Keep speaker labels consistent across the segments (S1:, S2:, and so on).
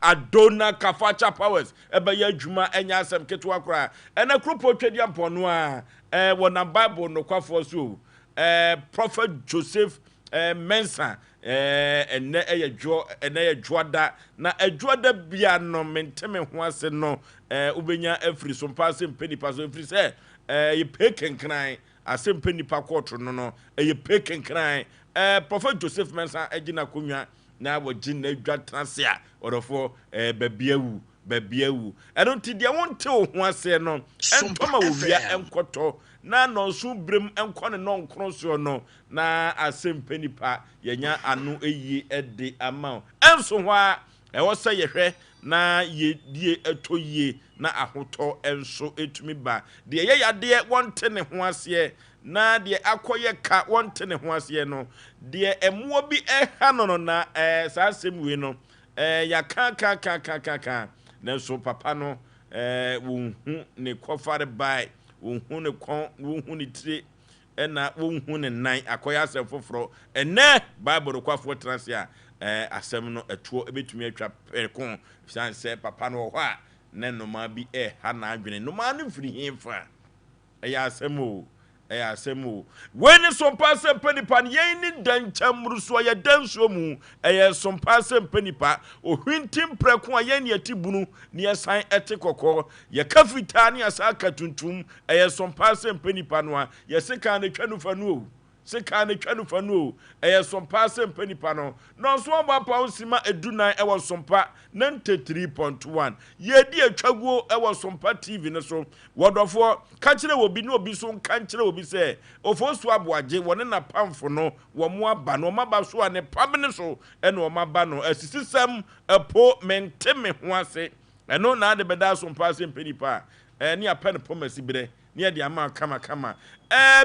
S1: adona kafacha powers ebe ya adwuma enya asem ketewa kora ena kropo twedi ampono a wona bible no kwafo so prophet Joseph Mensa ene edwoada na edwoada bia no menteme ho ase no ubenya afri Sompa Mpe Nipa so afri se ye pekenkran Asem Mpe Nipa court no ye pekenkran prophet Joseph Mensa agina konwa na wogina adwa transe a orofo babiawu eno ti de wonte ho ase no entoma wowia enkoto na nonso brem enkone no nkron so no na Asem Mpe Nipa yenya anu eyi ede ama enso ho a ewose yehwe na yedie etoyie na ahoto enso etumi ba de ye yade wonte ne ho ase na de akoye ka wonte ne ho ase no de emuo bi eha no na sa asem we no ya ka na so papa no wo hu ne kofare bai wo hu ne kon wo hu ne tire na wo hu ne nan akoya asem foforo ene bible kwafo transe a asem no etuo ebetumi atwa perkon fian se papa no ho a ne no ma bi ha na adwene no ma no firi himfa asem o when Sompa Mpe Nipa yen ni danchamruso ya danso mu Sompa Mpe Nipa o hwintim preko yen yati bunu ni asan ete kokko ya kafita ni asaka tuntum Sompa Mpe Nipa no a ya seka na twanu fanu Sompa Mpe Nipa no so ba pa onsima edunan ewo Sompa 93.1 yedi atwaguo ewo Sompa TV ne so wodofo ka kire obi ne obi so ka kire obi se Oforisuo Aboagye wone na pamfo no wo mo aba no maba so ane pamne so ene wo maba no asisisem epo menteme ho ase eno na de beda Sompa Mpe Nipa ni apen pomasi bire ni de ama kama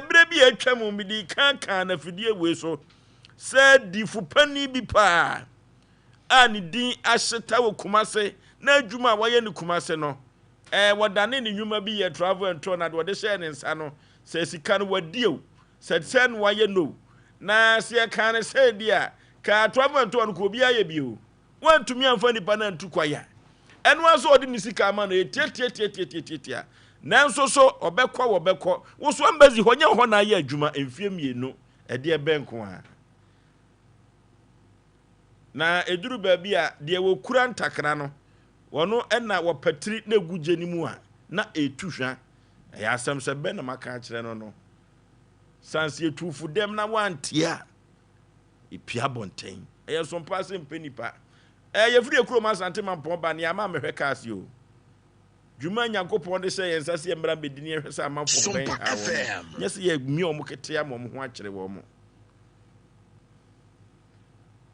S1: bire bi atwam mi di kan na fidie we so se di fupani bi pa ani din ahyeta wo kumase na adwuma waye ne kumase no wadane ne nwuma bi ye travel and tour na de wode share ne nsa no se sika no wadie se sen waye no na se kan se dia ka travel and tour no ko bi aye bi o wantumi amfa nipa na ntu kwaya eno aso ode ne sika ma no tie nanso so obekọ wo so ambazi honya ho na aye adwuma emfie mienu ede benko ha na eduru baabi a de wo kura ntakra no wono ena wo patiri na guje ni mu a na etuhwa ya asem se be na maka kire no sanse etufu dem na wantia ipia bonten Sompa Mpe Nipa ye firi ekuro ma sante mampon ba ne ama mehwe kaase o Juma Nyankopon de say ensase emra bedini ehwesa amanfo ben ha wo yes ye mi omo kete ya mom ho akere wo mo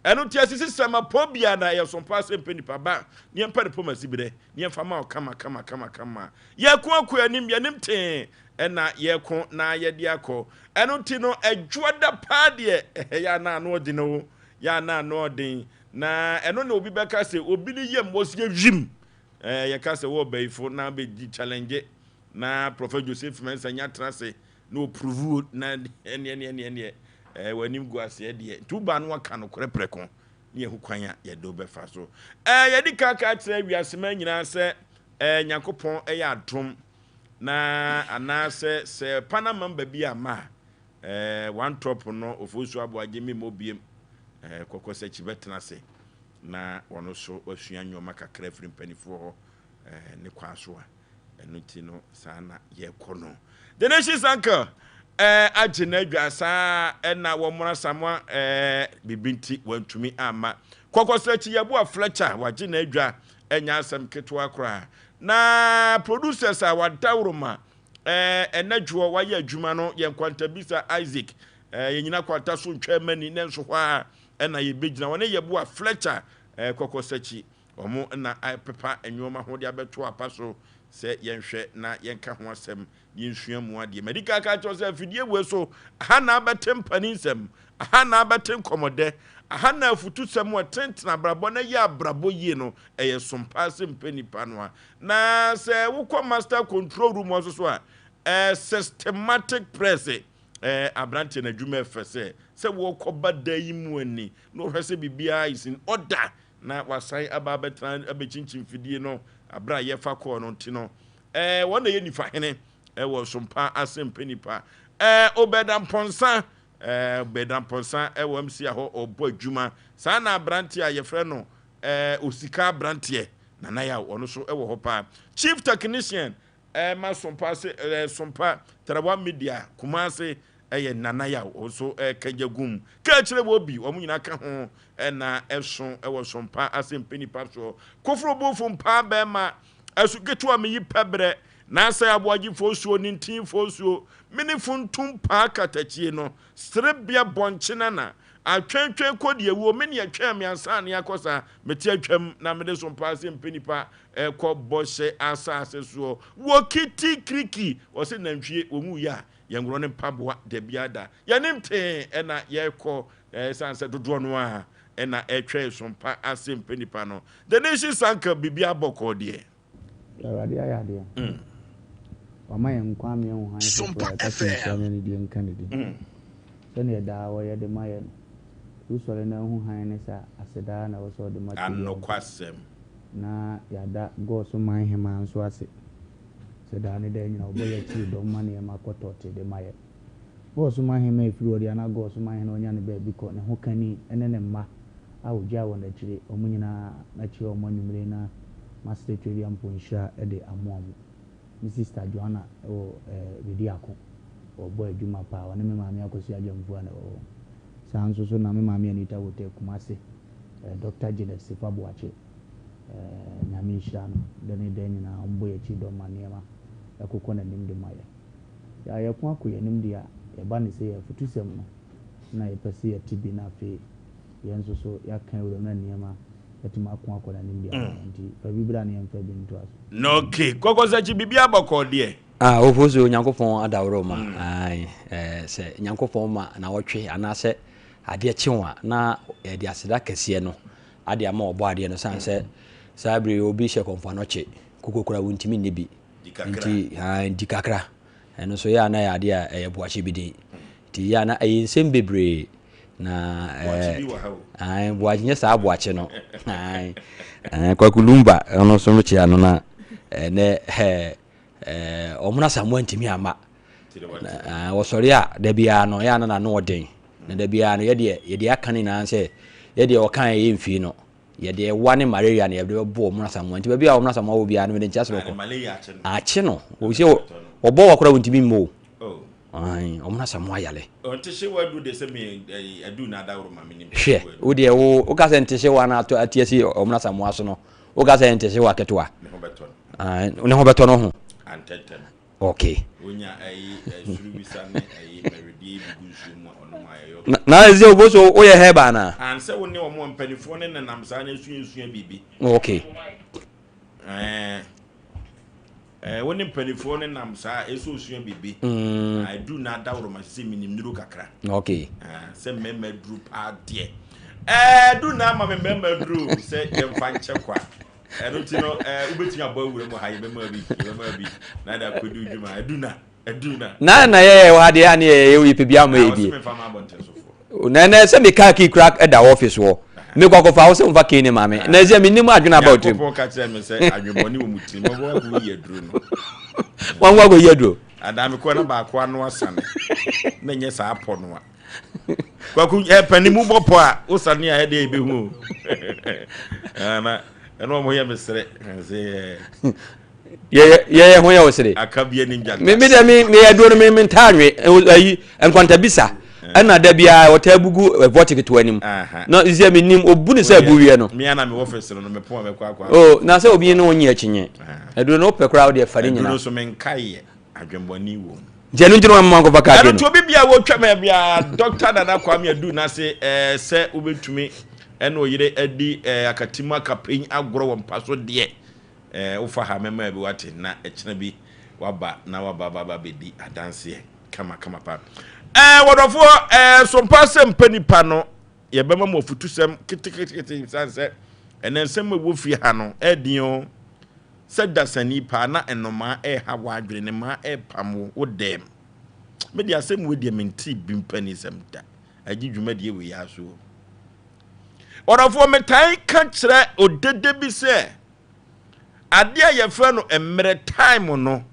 S1: enu tia sisi sama pobia na Sompa Mpe Nipa ba ne empa de pomasi bire ne emfa ma kama ye ko anim ya nimte ena ye ko na ye de akọ enu ti no adwoda pa de ya na no de no ya na no den na enu na obi beka se obi ni ye mbosie dwim ye ka se wo baifo na be di challenge na prophet Joseph Mensa nya trase no prove na ene wanim gu ase de tuba no aka no koreprekon ne ye hukwanya ye do be fa so ye di kaka tire wiasema nyina se Nyankopon ya adom na anase se Panama baby ama one top no Oforisuo Aboagye me mobiem kokose chibetena se na wono so wasua nyoma kakra firi mpanifo ho ne kwaso a enuti no sana ye kono the nation's anchor agena dwasa na wo mora samwa bibinti wantumi ama kokose chi yabo Fletcher wagena dwa enya asem ketwa kra na producers a wadawroma enadwo waye adwuma no ye kwantabisa Isaac yenyina kwata so ntwa mani ne nso hwa na ye begina wona yebo Fletcher kokosachi omo na pepa enwoma ho de abeto apaso se yenhwe na yenka ho asem yensua mu ade medical ka cho se fidie we so ha na abetem panisem ha na abetem komode ha na afutu sem watentena brabo na ya brabo yie no Sompa Mpe Nipa no na se wukọ master control room so a systematic press abrante na dwuma fese se wo koba dayi mu ani no hwese bibia is in order na wasai aba betra abechinchim fidie no abra ye fa ko no ntino wona ye nifa hene wo Sompa Asem Mpe Nipa obedam ponsa bedam ponsa wo msi aho Aboagye sa na branti a ye frɛ no osika brantie na ya ono so wo ho pa chief technician ma Sompa Sompa Tarawa Media Kumase nana ya also kajagum ka kire wo bi o munyina ka ho na ɛso ɛwɔ Sompa Asem Mpe Nipa so kofro bo fo mpa be ma asu ketu am yi pebre na sai Aboagye fosuo ni ntin fosuo mini funtum pa katachie no srebia bonchena na atwentwen kodi ewo mini atwam yansa na yakosa meti atwam na mede Sompa Asem Mpe Nipa ko boshe asase so wo kiti kriki o se nantwie omu ya yangro ne mpaboa de biada yanimte na yeko sanse dodo no a na etwe Sompa Asem Mpe Nipa no the nation sanka bibia boko de
S2: awade ayade wama yankwa me ho han Sompa FM ne die nkanedi sene da wo ye de maye usore na ho han ne sa aseda na wo so de mate
S1: anokwasem
S2: na yada go so man hema nso ase seda ne da nyina oboye ti do man ye makoto te de maye go so man hema efiri odi ana go so man he onya ne ba bi ko ne ho kani ene ne ma a ogya wo na chire omunyina na chire omanyumre na master twedi ampo nhira de amoamu mi sister Joanna redi ako Aboagye pa wa ne me maami akosi ajamfu ana sanso so na me maami anita wote Kumase Dr. Janet Sifabuache nyame nhira no de ne den na omboye chi do maniema yakoko na nim de maye ya yakon akoye nim de a ye ba ne se ye futusem no na ye pese ye tibi na fe yenso so yakan wuro na niema yatima akon akola nim de a nti fa bibira ne yemfa bi nto aso
S1: no okay kokosa chi bibia boko de
S3: ofosu Nyankopon adawro ma ai se Nyankopon ma na wotwe anase ade chiwa na ye de aseda kese no ade ama obo ade no sanse sabre obi she konfa no che kokokura wontimi ne bi nti dikakra eno so ya na ya ade a Aboagye bi din ti ya na ayensem bebre na Aboagye nya sa Aboagye no kwakulumba ono so no che ano na ne omuna samu ntimi ama wo sori a da bia no ya na no odin na da bia no ye de akane na se ye de o kan ye mfi no ye de wane malaria na ye de bo omuna samu nti ba bia omuna samu wo bia no de ntia so ko ache no wo se obo wakora ntimi mo ai omuna samu ayale
S1: ontishe wadu de se me adu na dawro ma minim
S3: hwe wo de wo ka se ntishe wa na to atiasi omuna samu aso no wo ka se ntishe wa ketwa ne ho beto no ho
S1: anteten
S3: okay
S1: onya surubisa ne meridi bugusu mu ono mayo
S3: na eze oboso o ye heba na
S1: anse woni omo mpanifo ne nam sa na esuensua bibi
S3: okay
S1: woni mpanifo ne nam sa esuensua bibi I do na dawro ma se minim nuru kakra
S3: okay
S1: se memma dru pa de do na ma memma dru se yemfa nche kwa Erutino ubeti abawure mo haye memma bi na da kodu djuma aduna
S3: na ye wa de ya ne ye wi pebia ma ebi na se me ka ki crack e da office wo me kwakofa wo se mfa ke ni mame na ze me nim adwena about him
S1: ko ka tire me se adwemoni wo mutim mo wa ko yedru no
S3: wan go yedru
S1: adam ko na ba ko anu asane na nye sa apo no a kwaku panimu bopo a usane a de ebe hu ana eno mo ye mesre se
S3: ye ho ya wosere
S1: akabie ninja
S3: me de me ya do no me ntaare ayi enkwanta bisa ana da bia wotabugu vote to anim no izia me nim obu ne sa buwie no
S1: me ana me office no me pon me kwa
S3: na se obi ne onyi akinye edo no pe crowd e fare nyina
S1: edo so me nkai adwemboni wo
S3: jenu njiro ma ko baka
S1: no to bibia wo twema bia doctor Nana Kwame Adu na se se obetumi ene oyire adi akatima kapen agoro wo mpaso de ufa ha mema bi wate na ekina bi waba na waba bedi adanse kama pa wodofo Sompa Asem Mpe Nipa no ye bema mo futusem kitikiti sanse enensem wo fi ha no edion sada sani pa na enoma ha wadwene ne ma pamo wo dem me dia asem wo dia menti bi mpani semta agi dwuma die we ya so Orafo metai ka kyerɛ odede bi sɛ ade a yɛfrɛ no emmerɛ time no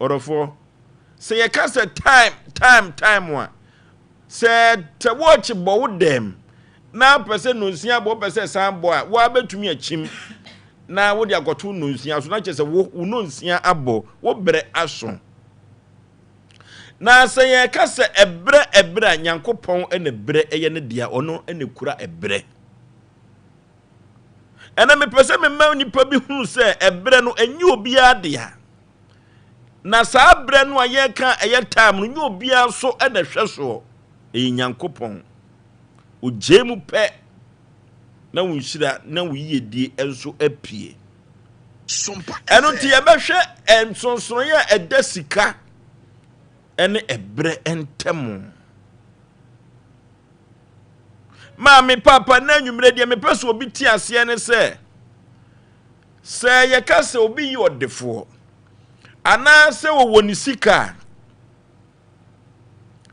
S1: orafo sɛ yɛka sɛ time a sɛ te watch bɔ wo dem na pɛsɛ nonsia bɔ pɛsɛ san bɔ a wo abetumi akyim na wo de akoto nonsia so na kyerɛ sɛ wo nonsia abɔ wo brɛ aso na sɛ yɛka sɛ ɛbrɛ Nyankopɔn ene brɛ ɛyɛ ne dia ɔno ene kura ɛbrɛ ɛna me pɛsɛ me ma nipa bi hunu sɛ ɛbrɛ no enyi obi adea na saa brɛ no a yɛka ɛyɛ time no nyi obi aso ɛna hwɛ so ɛyɛ Nyankopɔn ogyemu pɛ na wo nhyira na wo yedie enso apie ɛno nti yɛbɛhwɛ ensonsono yɛ ɛda sika ɛne ɛbrɛ ɛntɛmo Mami papa na nwumre de me pese obi ti ase ne se ye ka se obi yi odefo ana se wo ni sika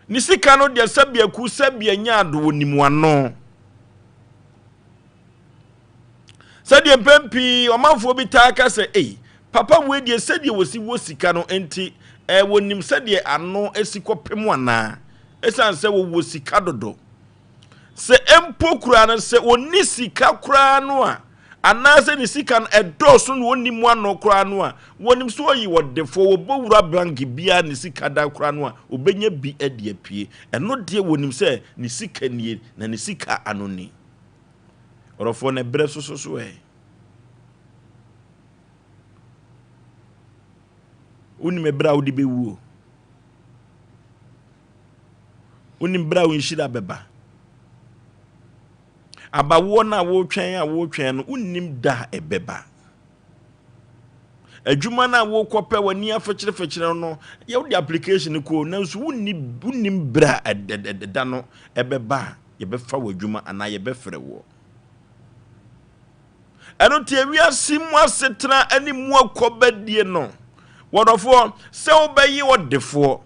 S1: ni sika no de sabia ku sabia nya ado wonimu ano sade pempi omanfo bi ta ka se papa we de sade wosi wo sika no enti wonim sade ano esikopem ana esan se wo sika dodo se empo kura no se oni sika kura no a anase ni sika no edoso no oni mu ano kura no a wonim so yi wodefo wo bowura bank bia ni sika da kura no a obenya bi ade apie eno de wonim se ni sika nie na ni sika anoni orofo na bre so uni bra udi bewu uni bra unshira beba abawo na wo twɛn no unnim da ebeba adwuma na wo kɔpɛ wani afɛkyerɛ no ye wo application ko na so unnim bra da no ebeba ye befa wadwuma ana ye befrɛ wo ɛno tie wiase mu asetra ani mu akɔbadie no wɔdɔfo sɛ wo bɛyi wɔdefo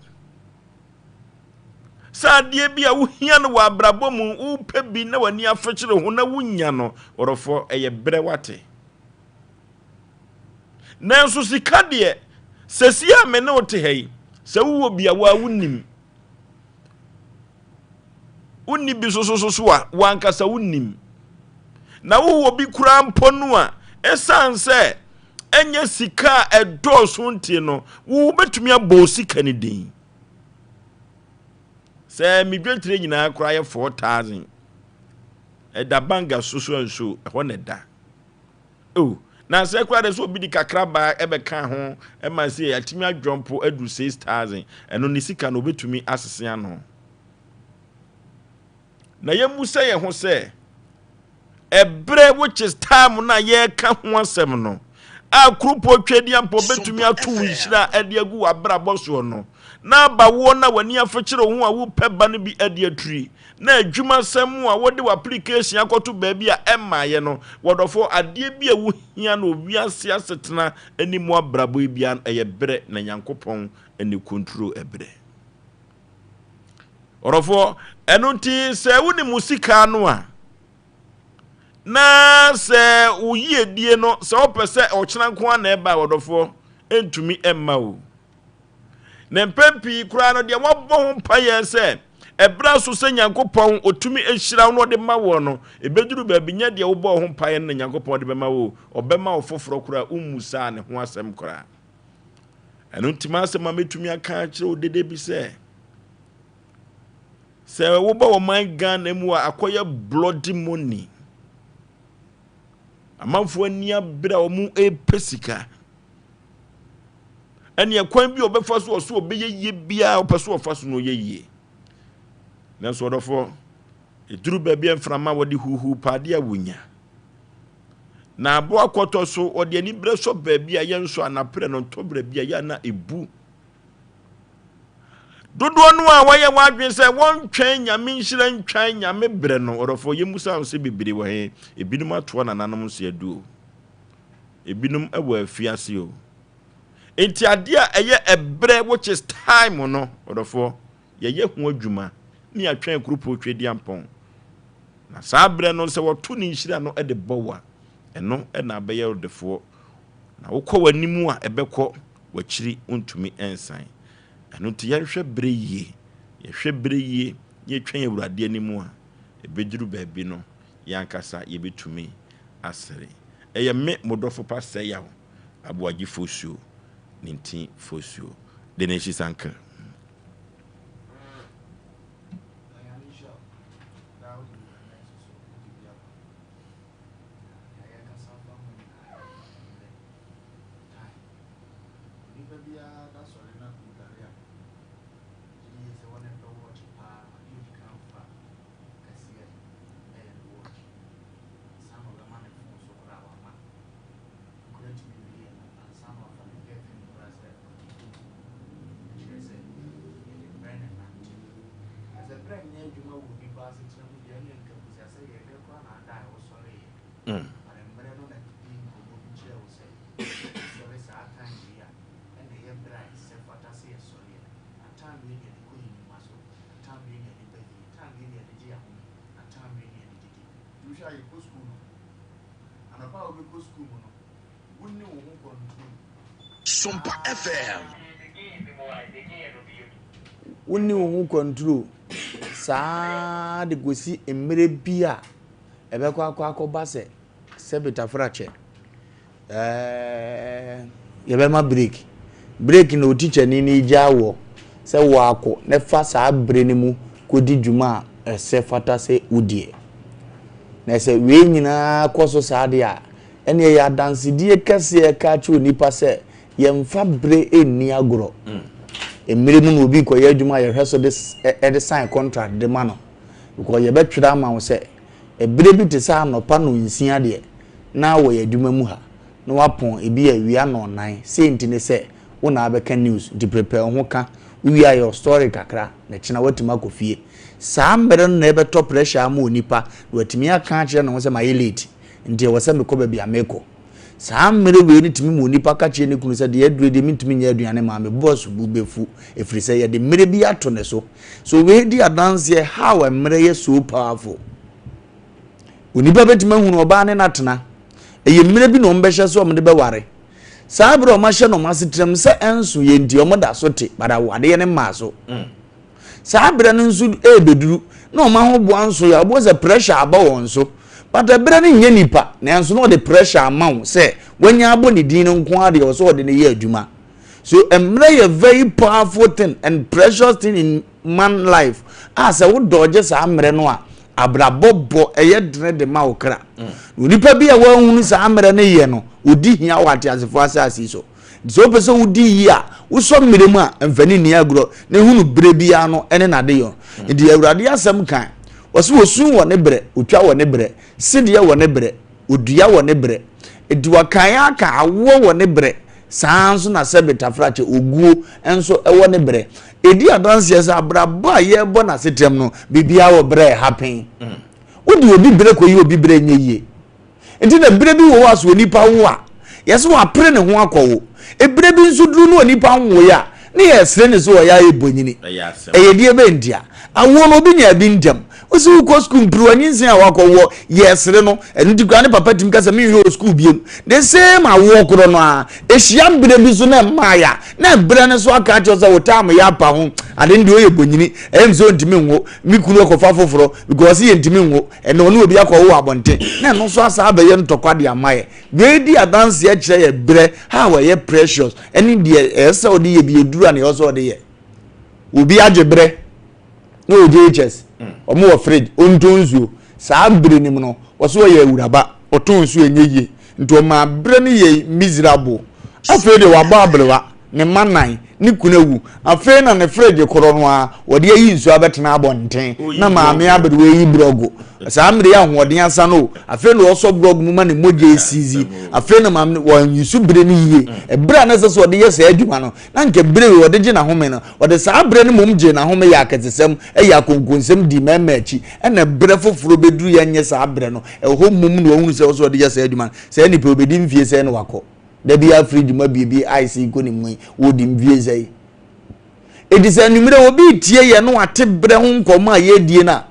S1: sadie bia wo hia no wa brabɔ mu wo pɛ bi na wani afɛkyerɛ ho na wonya no wɔdɔfo ɛyɛ brɛ wate nanso sika de sɛsia me ne wote hei sɛ wo bia wa wonim unni bi so a wankasa wonim na wo bi kura mpo no a esan sɛ enye sika edoso ntie no wo betumi abɔ sika ne din sɛ midwentire nyina kura yɛ 4000 ɛda banga soso anso ɛhɔ ne da na sɛ kura de so obi di kakra ba ɛbɛka ho ɛma sɛ atimi adwompo adu 6000 ɛno ne sika no obetumi asese ano na yɛmu sɛ yɛ ho sɛ ɛbrɛ which is time na yɛka ho asɛm no akrupo twedi ampo betumi atu nhira ade agu abrabɔ so no na ba wo na wani afekyere ho a wo pɛba no bi ade aturi na adwuma sɛm a wode application akoto ba bi a ɛma ye no wɔdɔfo ade bi a wo hia na owiase asetena animu abrabɔ bi an ɛyɛ brɛ na Nyankopɔn ani control ɛbrɛ ɔrɔfo ɛno nti sɛ wo ni musika no a na se uyi die no se opese ochena nko na eba wodofo entumi emma o na mpempi kura no de wabɔ ho mpaye se ebra so se Nyankopɔn otumi ehira no de ma wo no ebeduru ba binya de wo bɔ ho mpaye na Nyankopɔn de bema wo obema wo foforo kura umusa ne ho asɛm kura eno ntima asɛm ametumi aka kyerɛ wo dede bi se wo ba wo man gan na mu akoye bloody money amanfo ania bra o mu epesika ene ekwan bi obefa so so obeyeye bia opeso ofa so no yeye nanso odofo eduru ba bia mframa wode huhu pade awunya na abo akoto so ode ani bra so ba bia yenso anapre no ntobra bia ya na ebu dodo no a waye wadwen se won twɛn nyame nhira ntwan nyame bre no orofo yemusa nse bibiri wo he ebinum ato na nanom nse adu ebinum ewo afiase o enti ade a eye ebre which is time no orofo ye hu adwuma ni atwan krupo twedi ampon na saa bre no se woto ni nhira no de bowa eno na abeya odefo na wokọ wanimu a ebekọ wachiri untumi ensan eno ti yehwe bre yie yehwe bre yie ye twen awurade animu a ebeduru baabi no yankasa yebetumi asere eye me modofo pa Osei Yaw Aboagye Oforisuo ninti Oforisuo de ne shisanka
S4: Sompa FM.
S2: Woni wo control saa de gosi emere bia ebekọ akọba se beta frache yebema break na otiche ni jawo se wo akọ ne fa saa bre ni mu kodi dwuma se fata se udie na se we nyina koso saa de a ene ya dance die kase ka chi onipa se yemfa bre eni agoro emire mu no obi ko ye adwuma ye hweso this e sign contract de mano because ye betwira ma wo se ebire bi te sa nopa no nsia de na wo ye adwuma mu ha na wapon ebi awia no nan se ntine se wo na abeka news di prepare ho ka wi ayo story kakra na kina watima kofie saa mbere no na ebe top pressure ma onipa watimi aka kire no se ma elite ntie wo se me ko ba bia meko saa mmere we ni timi mu nipa ka kire ne kunu se de adure de mitimi nya aduane ma me boss bu befu efri se ye de mmere bi ato ne so we di adance how mmere ye so powerful onipa betime hunu oba ne natena eye mmere bi no mbehye so omde be ware saa bro ma hye no masetrem se enso ye ndi omoda so te bada wade ye ne ma so saa bre no nso beduru na o ma ho bo anso ya bo ze pressure aba won so but bre no nye nipa na enso no the pressure amount se wanya abo ni din nko ade o so de ne ye adwuma so emre ye very powerful thing and precious thing in man life as a wo dodge saa mre no a abrabobo eye dre de ma okra nipa bi a wa hunu saa mre ne ye no odi hia wate asefo asasi so pese udi yi a wo so mre mu a mfani ni agro ne hunu bre bi a no ene na de yo ndi awurade asem kan wose wosun wo ne bre otwa wo ne bre sidie wo ne bre odua wo ne bre edi wakan aka awo wo ne bre sanso na sebeta frache oguo enso ewo ne bre edi adanse esa abrabo a ye bo na setem no bibia wo bre happen odi obi bre ko yi obi bre nyeye enti na bre bi wo waso onipa wo a yeso wa pre ne ho akọwo ebre bi nso duru no onipa wo ya ne yesre ne so ya ebonyini eye die be ndia awo no bi nya bi ndam osi ko school mpru anyinsin a wakọwo yesre no enu di kwa ne papa tim kasa me hwe school biem the same awo koro no a ehia bre bi so na maya na bre ne so aka cho sa wotam ya pa ho ade ndi oye bonyini emzo ntimi nwo mi kunu okofa foforo because ye ntimi nwo ene onu obi akọwo abonte na no so asa abaye ntokwa de amaye we di adance ye kire ye bre ha we ye precious eni de esa odi ye bi eduru na yo so odi ye obi ajebre no JHS omo wo fridge ontonzuo saa bre nim no wo so ye awuraba otonzuo enyeye nto ma bre ne ye miserable afi de wa ba abrewa ne manan ni kunawu afi na ne fridge koro no a wo de yi nsu abetena abonten na maame abrewa yi brogo saa mre ya hoden asa no afi no so brogo mu ma ne moje esizi afi na maame wo nsu bre ne yiye e bre na so de ye saa adwuma no na nke bre wo de je na home no wo de saa bre ne mom je na home ya aketesem e ya konkonsem di memachi e na bre foforo beduru ya nye saa bre no e ho mom no wo se so de ye saa adwuma saa ni pe obedi mfie se no wako da bia fridge ma bibi ice ko ni mu wodi mfie sei edisa numere obi tie ye no ate bre ho nkoma ye die na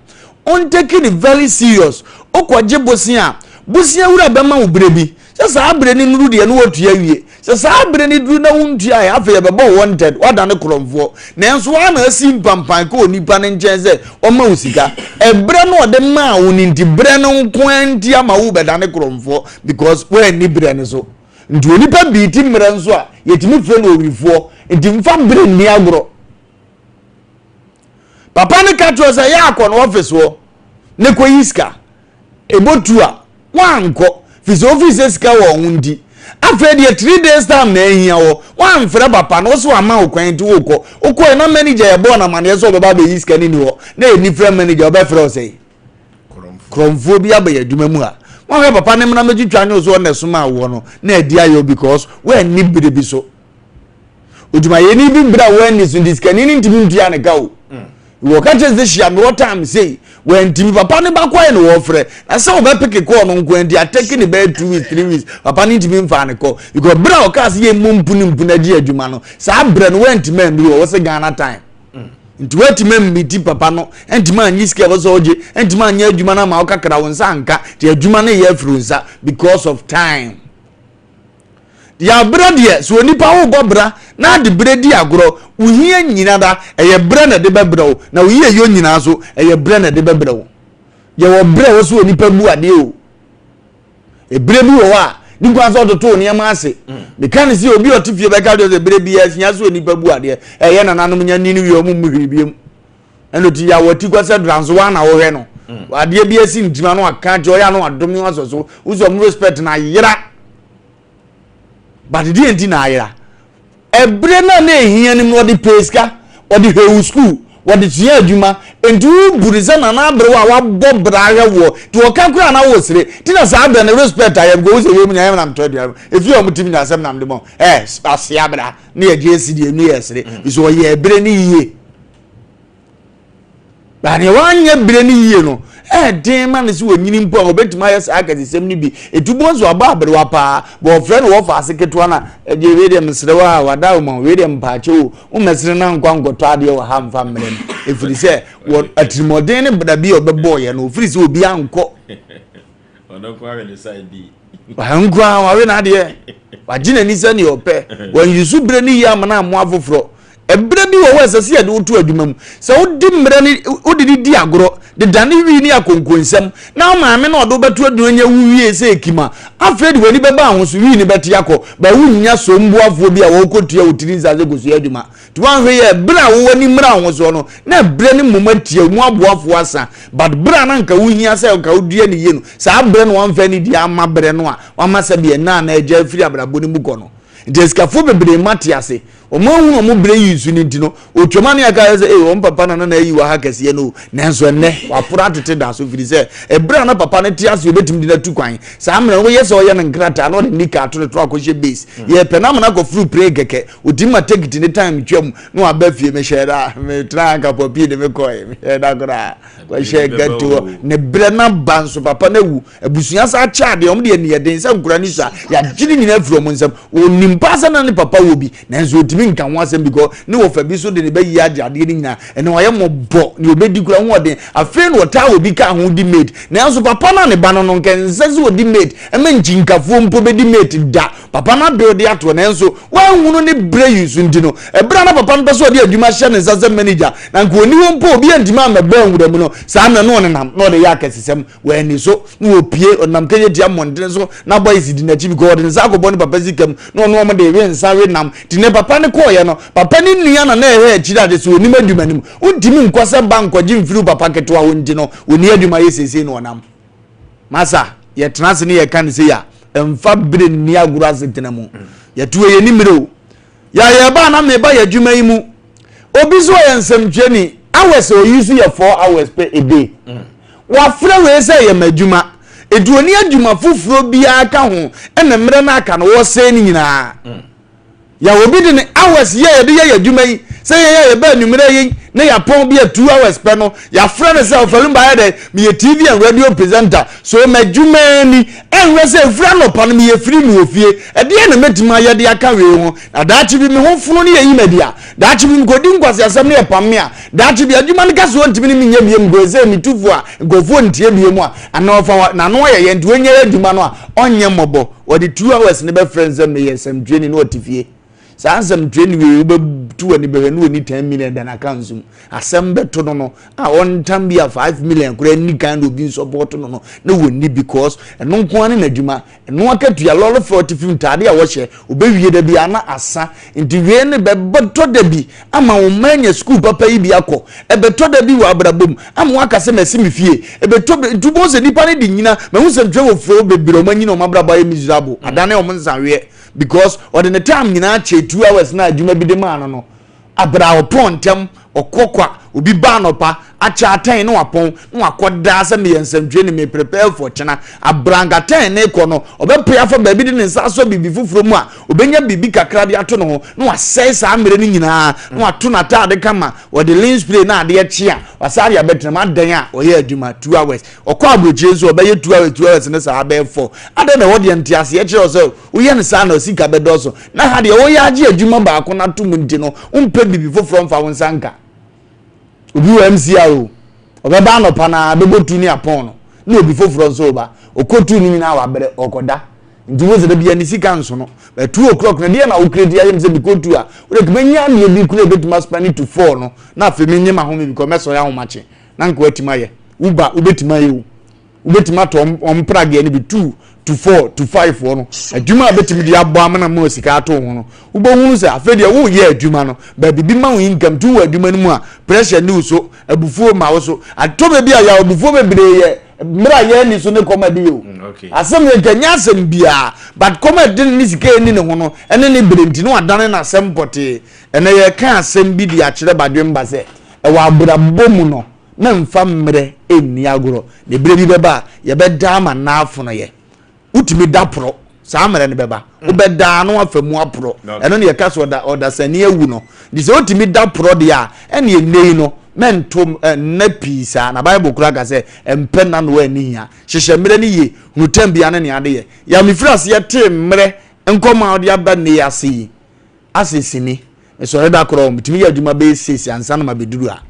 S2: on taking it very serious okwaje bosia wura bema ubrebi sasa abre ni nuru de no watua wie sasa abre ni duru na wuntua ya afa ye bebo wanted wada ne kromfo na enso wa na asi mpampan ko onipa ne nkyeze o ma usika ebre no de ma woni nti bre no nkwanti ama wo beda ne kromfo because when ni bre ne so nti onipa bi ti mre nso a yetimi fre no owifo nti mfa bre ni agro papa ne ka tro say ya akọ no office wo ne ko yiska ebotua wanko fisi office sika wo hundi afred ye 3 days time na ehia wo wan frɛ papa no so ama okwan ti woko okọ na manager ye bo na mane so beba be yiska ni wo na eni frɛ manager obe frɛ o say kromfo bi aba ya dwuma mu a wan frɛ papa ne mna magitwa ne so na so ma wo no na adi ayo because when ni bire bi so oduma ye ni bi bra when ni so diska ni ntimi ntua ne ka o wo ka cheze shia no time say when timi papa ne ba kwa no wo frɛ na se wo be pick call no nko ndi atake ne be 2 weeks 3 weeks papa ne timi mfa ne call because bra o ka se ye mumpu na di adwuma no sa bra no went man bi wo se Ghana time nti weti man mi ti papa no enti man yi ske wo so oje enti man nya adwuma na ma o kakra won sa nka ti adwuma ne ye fru nsa because of time ya bra de so onipa wo bobra na de bra di agoro uhie nyina da eye bra na de bebra wo na uhie yo nyina so eye bra na de bebra wo ye wo bra wo so onipa bu ade o e bra bi wo a ni kwa so to ne ma ase me kan si obi otifie be ka do se bra bi afia so onipa bu ade eye na nanom nya ni wi o mu hwibiem eno ti ya wati kwa se dranso wa na wo hwe no ade bi asi ntima no aka jo ya no adom ni so uzo mu respect na yira but the enti na ayira ebre na ehia ni mo di peska o di hewu school o di tia adwuma entu buriza na abre wa bo braga wo to o kan kura na wo sire ti na sa abre na respect ayem go so yem na am to dia if you am timi na asem na mdemo asia bra na ye gesi die nu ye sire iso ye ebre ni yie ba ne wanye ebre ni yie no den man si wonyini mpo a obetima yes akati sem ni bi etubo nso aba abere wa pa bo friend wo fa aseketo na je we dem srewa wada wo we dem paache wo mesre na nkwa ngoto ade wo ha mfa mrem efiri se wo atrimoden ne bada bi obebo ye no ofiri se obi anko
S1: ono kwa we decide bi
S2: wa nkwa wa we na ade wa gina ni se ni ope when yusu bre ni ya mana amo afoforo ebre bi wo wesase ya de wotu adwuma mu se wodi mre ni wodi di agoro de dane wi ni akonkonsem na maame na odo betu adunya wuwie se ekima afred wani beba ahoso wi ni beti akọ ba wunya so mbuafo bi a wo kotua wotiri zaze gosu adwuma to wan hwe ye bra wo wani mra ahoso no na bre ni momatia mu aboafo asa but bra na nka wuhia se ka wodua ni ye no sa bre no wan fa ni di ama bre no a wama sabe na eja afiri abrabo ni buko no Jessica fo bebre mati ase o ma hu o mo bre yisu ni ntino o twoma ne aka se o papa na yi wa ha kase no nanso enne wa pura tete da so firi se e bra na papa ne ti ase obetim di na tu kwan sa amra wo yese o ye ne nkrata no de nika to ne to akɔhye base ye pena na go fru pray keke o di ma take it ni time twam no aba fie me sheda me tra ka popi de me koy me da gora ko she gato ne bre na banso papa na wu abusuya sa cha de om de ne den sa nkura ni sa ya gini nyina fru mo nsam o nimpasa na ne papa wo bi nanso otimi nka ho asem because ne wo fa bi so de ne ba yi agade ni nyina ene wo ye mo bo ne obedi kura ho de afi no ta obi ka ho di mate nanso papa na ne ba no nkense so di mate e me nchinkafo mpo be di mate da papa na build ato nanso wa hunu ne bre yusu ndino e bra na papa no be so de adwuma hye ne sase manager na nko oni wo mpo obi antima ma ba nwura mu no sa na no ne nam no de ya kasesem wa ni so no opie onam kenye dia monde so na boys di na chi because de sa ko bo ne papa zikam no no mo de we nsa we nam ti ne papa ne ko ye no papa ni nua na ehe chira de so oni madwuma nim untimi nkwase bank gye mfiru papa keto a wonti no oni adwuma yesese no nam masa ye transe ne ye kan se ya emfa bre ni agura asetena mu ye tuwe ye ni miro ya ye ba na me ba ye adwuma yi mu obi so ye nsamtweni hours o yusu ye 4 hours per a day wa fra we se ye madwuma eduoni adwuma fufuro bia aka ho ene mre na aka no wo se ni nyina ya obi de ne hours ye de ye adwuma yi
S5: say ye be numere na ya pon bi 2 hours pe no ya friend say ofalum ba de me TV and radio presenter so majumani enwe say friend no pan me free me ofie e de na metima ye de aka we ho na daachi bi me ho funu ne yi media daachi bi godi nkwase asem ne pam me a daachi bi adwuma ne kaso ntimi ne nya biem go say me tufu a gofo ntie biem a ana ofa na no ye ndu onye adwuma no a onye mobo wo de 2 hours ne be friends am ye Asem Mpe no otifie sa Asem Mpe we be tu ani be no ni 10 million dan account zoom asem be to no a on tam bia 5 million kura ni kan obi support no na woni because eno nko ani na adwuma eno akatu ya lolo 40 tade a wo hye obewie da bia na asa nti we ne be boto da bi ama wo manya school papa yi bi akọ e be to da bi wa abrabom ama waka se mesi me fie e be to tubo se nipa ne di nyina me hu se ntwe wo fro bebiro manyina o mabraba yi miserable adane o monsanwe because or the time nyina che 2 hours na adwuma bi de ma no abra opontem okokwa obi ba no pa acha atan no apon no akoda se me Asem Mpe ni me prepare for chena abranga tan ne ko no obepia for ba bi de nsa so bibi fufuro mu a obenya bibi kakra de ato no no asai sa amere ni nyina no ato na ta de kama o de lens spray na de chia wasari abetrem adan a oye adwuma 2 hours okọ abroche so obeye 2 hours ne sa abe 4 ada na wodi entiase ye kire so oye ne sa na osika bedoso na ha de oye age adwuma ba ko na to mu nti no umpe bibi fufuro mfa wonsanka obi wa MCRO obeba no pana bebotu ni apon no na obi foforo so ba okotu ni na wa bere okoda nti wo zede bia ni sika nso no 2 o'clock na dia na wo kredi ayem se bikotu a wo de kmenya na ebi kure betuma spani to 4 no na afi menye ma home because meso ya homache na nko atima ye uba ubetima ye ubetima to omprage ni bi 2 to 4 to 5 no adwuma abetimi dia abo amana mo sika ato ho no ubonhunu se afede wo ye adwuma no ba bibi ma wo income tu wo adwuma ni mu a pressure ni so abufuo ma wo so atobe bia ya abufuo bebre ye mra ye ni so ne comedy yo asem ye ganya asem bia but comedy ni sika ni ne ho no ene ne brenti no adane na asem pote ene ye kan asem bi dia kire badwem ba se e wa abura bomu no na mfa mre eni agoro ne bre bi beba ye be dama na afo no ye utimi da pro sa amere ne beba ubeda no afamu apro eno ne yeka so oda sani awu no di se utimi da pro dia ene enei no mentom na pisa na bible kura ga se empe na no ani ya hyehye mere ne ye hutam bia ne ade ye ya mifrase ye te mere enkoma ode aba ne yase asesini so reda kro mutimi ya adwuma be sesi ansa na mabeduru a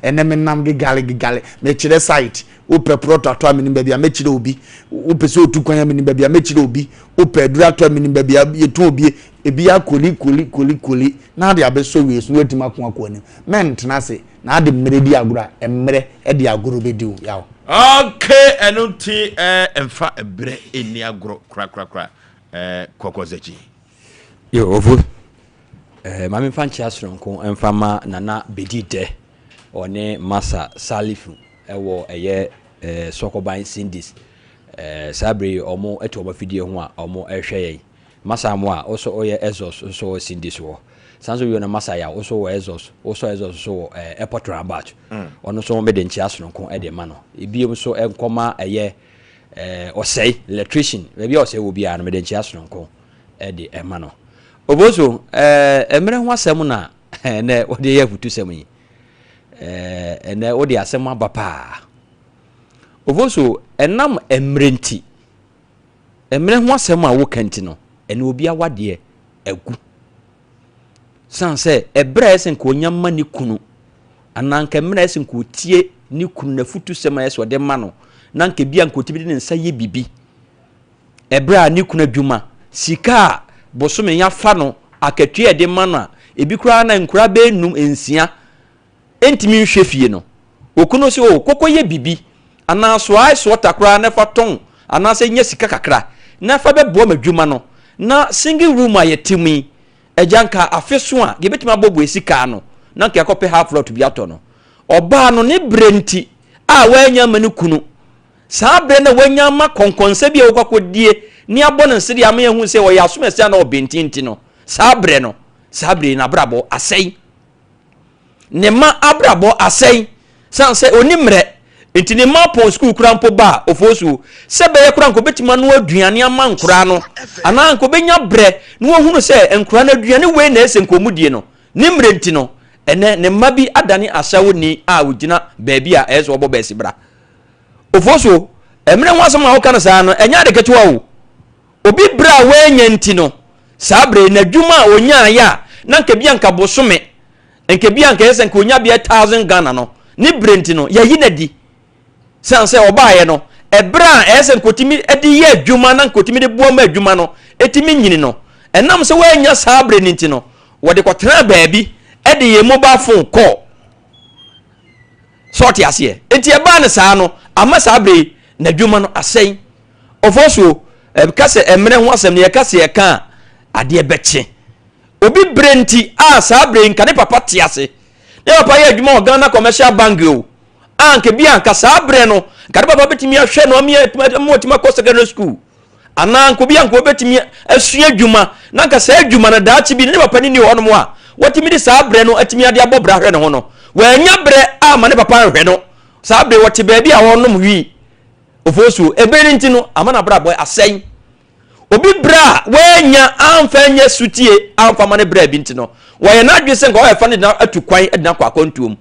S5: ene menam gigale me kire site upe proto ato amini bebia mechire obi upe se otu kwanya amini bebia mechire obi upe dura ato amini bebia yetu obi ebi akoli na de abeso we so wetima ko akoni mentena se na ade mmere di agura emmere e di aguro bediu yawo
S1: okay enunti emfa ebre eni aguro kra kokozechi
S3: yo ovu mami fanchi asronko emfa ma nana bedide one masa salifu ewo eye sokoban sindis sabre omo eto oba fidie ho a omo ehwe masa mo a oso oye exos so sindis wo sanso yo na masa ya oso wo exos so airport rabat ono so me de nchi asonko e de ma no ebiem so enkoma eye osei electrician bebi osei wo bia no me de nchi asonko e de ema no oboso emre ho asem na ne ode ye futu sem yi ene ode asem abapa ovoso enam emrenti emre ho asem a wo kanti no ene obi awade agu sanse ebre esen ko nyamma ni kunu ananka emre esen ko tie ni kunu na futu sem a yeso de ma no nanka bia nko tibi ne nsa ye bibi ebre ni kunu adwuma sika bosome ya fa no akatue de ma no a ebi kura na nkura be num ensia entimi nhwe fie no okuno se o kokoye bibi anaso ai so takra na fa ton anase nya sika kakra na fa be bo madwuma no na single room ayetimi ejanka afeso a ge betima bobo esika no na nke akope half lot bi ato no oba no ne brenti a wanya mani kunu saa bre na wanya ma konkonse bi okokodie ni abona nsiri ama yehu se wo yasomese na obentinti no saa bre na brabo asai ne ma abrabo asai sanse onimre enti ne ma pon school krampo ba ofosu se be ye kranko betima no aduane ama nkura no ana nko benya bre no hunu se nkura na aduane we na ese nkomudie no nimre enti no ene ne mabi adane asawo ni a wogina baabi a eso obo besi bra ofoso emre nwasem a wo kan saa no enya de ketewa wo obi bra wanya nti no sabre na dwuma a onya ya na nka bia nka bosome nka bia nka yesen nka onya bia 1000 Ghana no ni brenti no ya yi na di sanse obaye no ebra yesen kotimi edi ye dwuma na nkotimi de buoma dwuma no etimi nyini no enam se wanya sabre ni nti no wo de kwotena baabi edi ye mobile phone call sorti ase enti eba ne saa no ama sabre na dwuma no asɛn ofosuo kase emre ho asɛm ne kase ye ka ade beche obi brenti a sabre nka ne papa te ase ne papa ye adwuma o Ghana commercial bank o anke bia nka sabre no nka ne papa betimi ahwɛ no mo tima ko secondary school ana nko bia nko betimi asua adwuma na nka sa adwuma na daachi bi ne papa ni ho no mo a watimi de sabre no atimi ade abobra hwɛ ne ho no wanya bre a ma ne papa hwɛ no sabre wote baabi a wonom wi ofosu ebere nti no amana bra boy asɛn obi bra wanya amfanya sutie amfa mane bra bi nti no wɔyɛ na adwe sɛ nka wɔyɛ fa ne na atu kwan edna kwa kontuom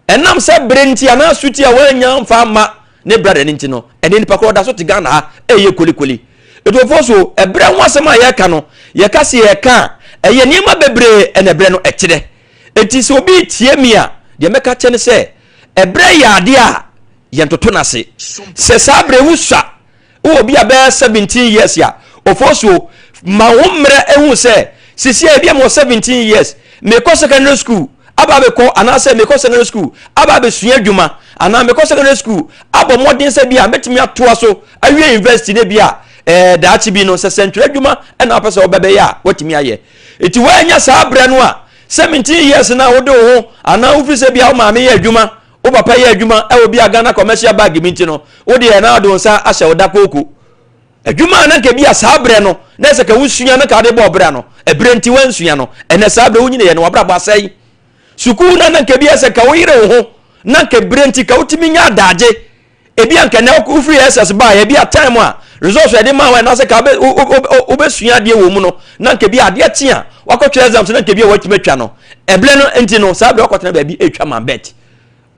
S3: enam sɛ bere nti ana sutie wanya amfa ma ne bra de nti no ene nipa kro da so te Ghana ha eye kolikoli eto ofosu ebre ho asɛm a yɛ ka no yɛ ka se yɛ ka ɛyɛ niema bebre ene bre no ɛkyerɛ enti sɛ obi tie mi a de meka kyɛ ne sɛ ebre yɛ ade a yentoto na se sabre wuswa wo bi abe 17 years ya ofoso ma wo mre ehu se sisi e bi am 17 years me ko secondary school aba be ko ana se me ko secondary school aba be sua adwuma ana me ko secondary school aba modern se bi a metimi atoa so awie university ne bi a daachi bi no se central adwuma na apese obebe ya watimi aye eti wanya sabre no a 17 years na wo de ho ana wo fi se bi a wo ma me ya adwuma o papa ye adwuma e obi Ghana commercial bag minti no wo de na do nsa ahye oda koko adwuma na ke bia sabre no na se ka wusua na ka de bo bra no ebrenti wansua no ene sabre wunyine ye no wabra bo asai suku na ke bia se ka wo yire wo ho na ke brenti ka utimi nya adaje e bia nka na wo free SS ba ye bia time a resource e de ma wa na se ka obesua de wo mu no na ke bia ade tia wakotwe exams na ke bia watime twa no eble no enti no sabre wakotena ba bi etwa ma bet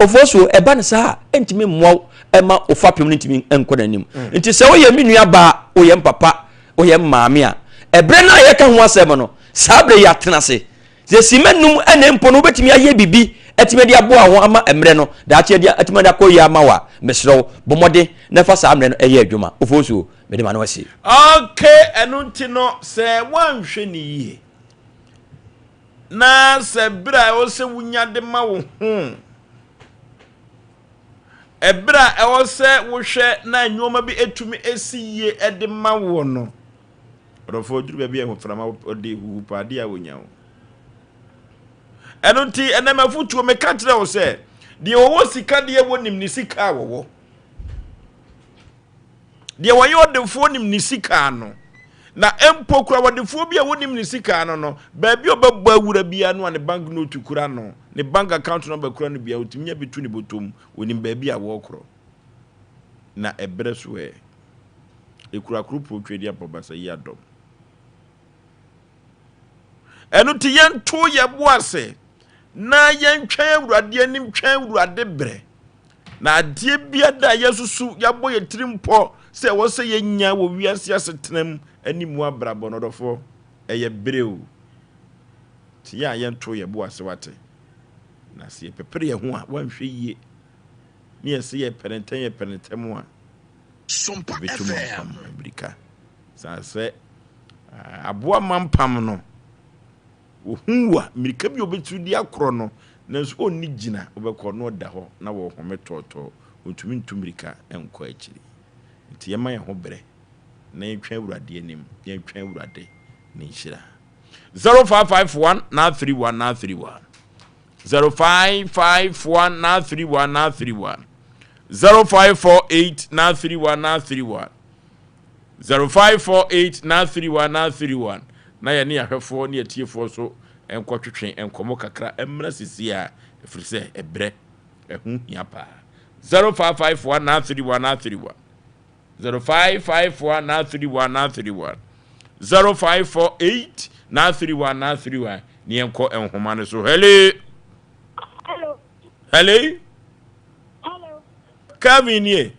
S3: ofoso eba ne saa entimi mwo ema ofapem ne ntimi enkoda nim nti se wo ye menua ba wo ye mpapa wo ye maame a ebre na ye ka ho asem no sabre ya tena se se simenum ene mpo no betimi aye bibi etimi de aboa ho ama emre no da che dia etimi da koyi ama wa mesrew bomode na fa sabre no eye adwuma ofoso me de ma no wasi
S1: okay enu nti no se wanhwe ni yie na se bra wo se wunya de ma wo ho ebra ewo se wo hwe na nyoma bi etumi esiye ede ma wo no rofo duru bia ho frama ode hu pade a wonya wo eno nti ene mafutuo me ka kire wo se de wo sika de wo nim ni sika wo de wo yo de fo nim ni sika no na empo kura wo de fo bia wo nim ni sika no baabi obabba wura bia no ne bank note kura no ne bank account number kura no bia otimnya bitu ne botom wonim baabi a wo kro na ebre so ekura kru protwedi apobasa yi adom eno ti yento ye boase na yentwa awurade anim twa awurade bre na ade bia da yesusu yabo ye tirimpo se wo se yenya wo wiase asetenam animu abrabo no dofo eye breu ti ya yento ye boase wate na se pepere ye ho a wanhwe yie ni ese ye perentem a
S4: Sompa FM
S1: America sa se aboa mampam no ohunwa mirika bi obetu di akro no nanso onni gina obekọ no da ho na wo home toto otumi ntumirika enko akiri nti yema ye ho bere na yetwa awurade anim yetwa awurade ne nhira 0551 na 31 na 31 0551 na 31 na 31 0548 na 31 na 31 0548 na 31 na 31 na ye ne ahwefo ne atiefo so enkotwetwe enkomo kakra emra sisi a efrise ebre ehu hiapa 0551 na 31 na 31 0551 na 31 na 31 0548 na 31 na 31 ne enko enhoma ne so hele Hello.
S6: Hello.
S1: Kevin ye.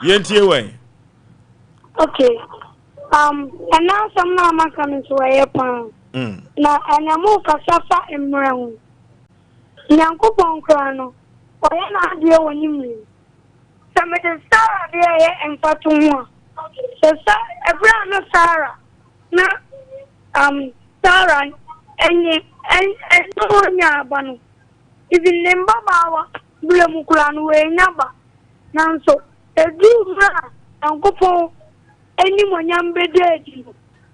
S1: Yentie way.
S6: Okay. And now some mama coming to a pan. Na and I'm more cassava and brown. Yankupon crono. Or an idea when you mean. Some of the star there and Fatumwa. So, a brown Sarah. Na Sarah and no Yabano. Even Nimba Bawa, Bulamukulan way Naba. Nanso, a good man, Yankupon. Anyone young bedridden,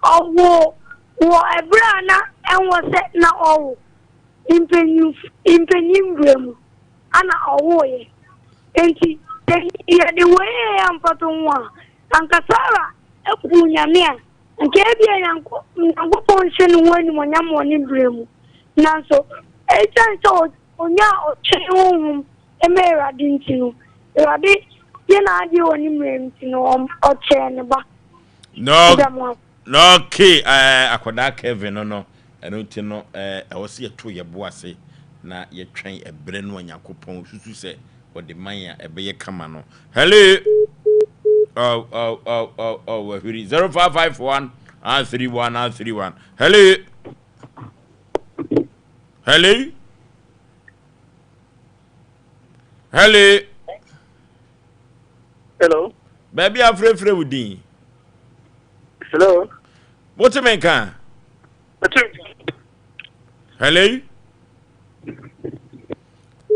S6: or war a brana and was set now all in Penimbrium, Anna Awoye. And he had the way I am Patumwa, and Cassara, a Punyamia, and Kabia and Ponsion when I'm on Imbrium. Nanso, a chance on ya home, a mera didn't you? Rabbit, you're not the only man to know or chain.
S1: No, okay. Akwada Kevin no. I don't know. I was here to your bossy. Na ye train a brain when Yakupon susu say what the maya a be kamano. Hello. Oh, 0551 31 Hello. Hello. Hello.
S7: Hello.
S1: Baby, I'm free with you.
S7: Hello.
S1: What's a man can? Hello?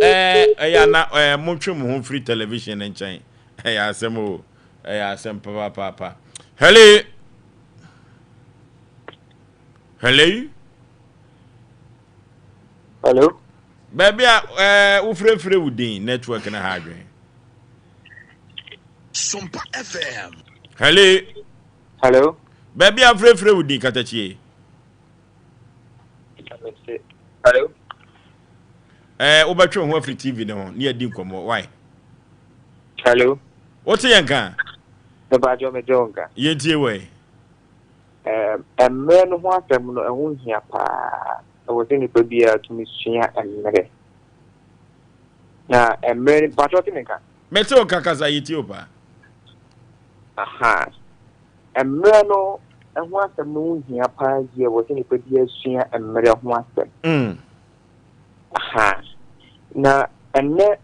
S1: I not Montreal home free television and chain. Hey, Asem Papa. Hello? Hello?
S7: Hello.
S1: Baby, free with the network and a hard way.
S4: Sompa FM.
S1: Hello?
S7: Hello.
S1: Baby, I'm free with the Katachi.
S7: Hello.
S1: Obatron home free TV no near Dinkomo. Why?
S7: Hello.
S1: What's a young can?
S7: The Bajo Majonga.
S1: Yentie way.
S7: A man who wants them no one here. I was in the baby to Miss Chia and Mary. Now, a man, but what in a
S1: Metal Kakaza Ethiopia.
S7: Aha. A man and once the moon here, Pazia was in the baby Chia and Mary wants them. Aha. Now, and let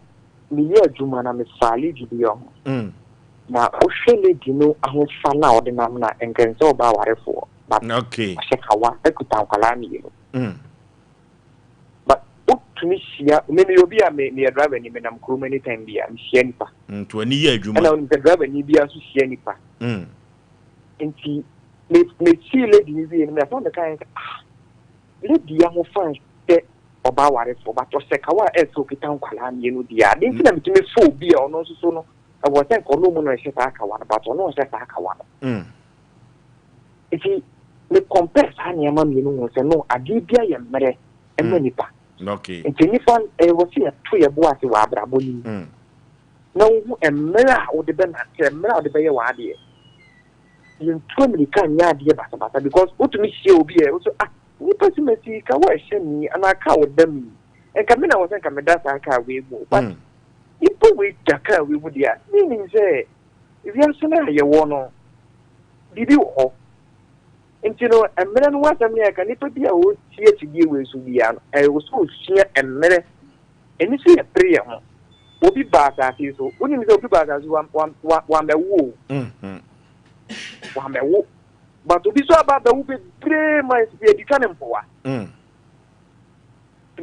S7: me hear Jumana Miss Sally Gideon. Now, Oshele Dino, I will find out the Namna and can so about it for. But
S1: okay.
S7: I said, I want to talk Kalani. But what to me, maybe you'll be a me a driver and I'm crew many times. I'm Shienipa.
S1: 20 years, Juma.
S7: And I'm the driver and you be a Shienipa. And she may see lady and I found the kind let the young friend about it for, but was a kawa as so town Kalani, you know, the I didn't see them to me full beer or no so. I was saying, Column and Shatakawan, but no Shatakawan. If he compare Hanyamam, you know, say no, I did be a mere and Nipa.
S1: Okay.
S7: And Tinifan, I was here 3 boys who are Braboni. No, a mirror or the Ben, a mirror of the Bay Wadi. You told me can't yard Bata because what to me she will be able to. Nipa may see Kawa me and I cowed them. And Camina was like a medasa car we move. But if we Jacka, we would yet. Meaning, say, if you are saying you want did you all? And you know, a man was American, it would be a wood here to deal with Subian. I was so sheer and mere. And you see a prayer. Will be bad as you so. Wouldn't you be bad as one the woo? One the woo. But to be so about the woo, pray my spirit, you can't for. And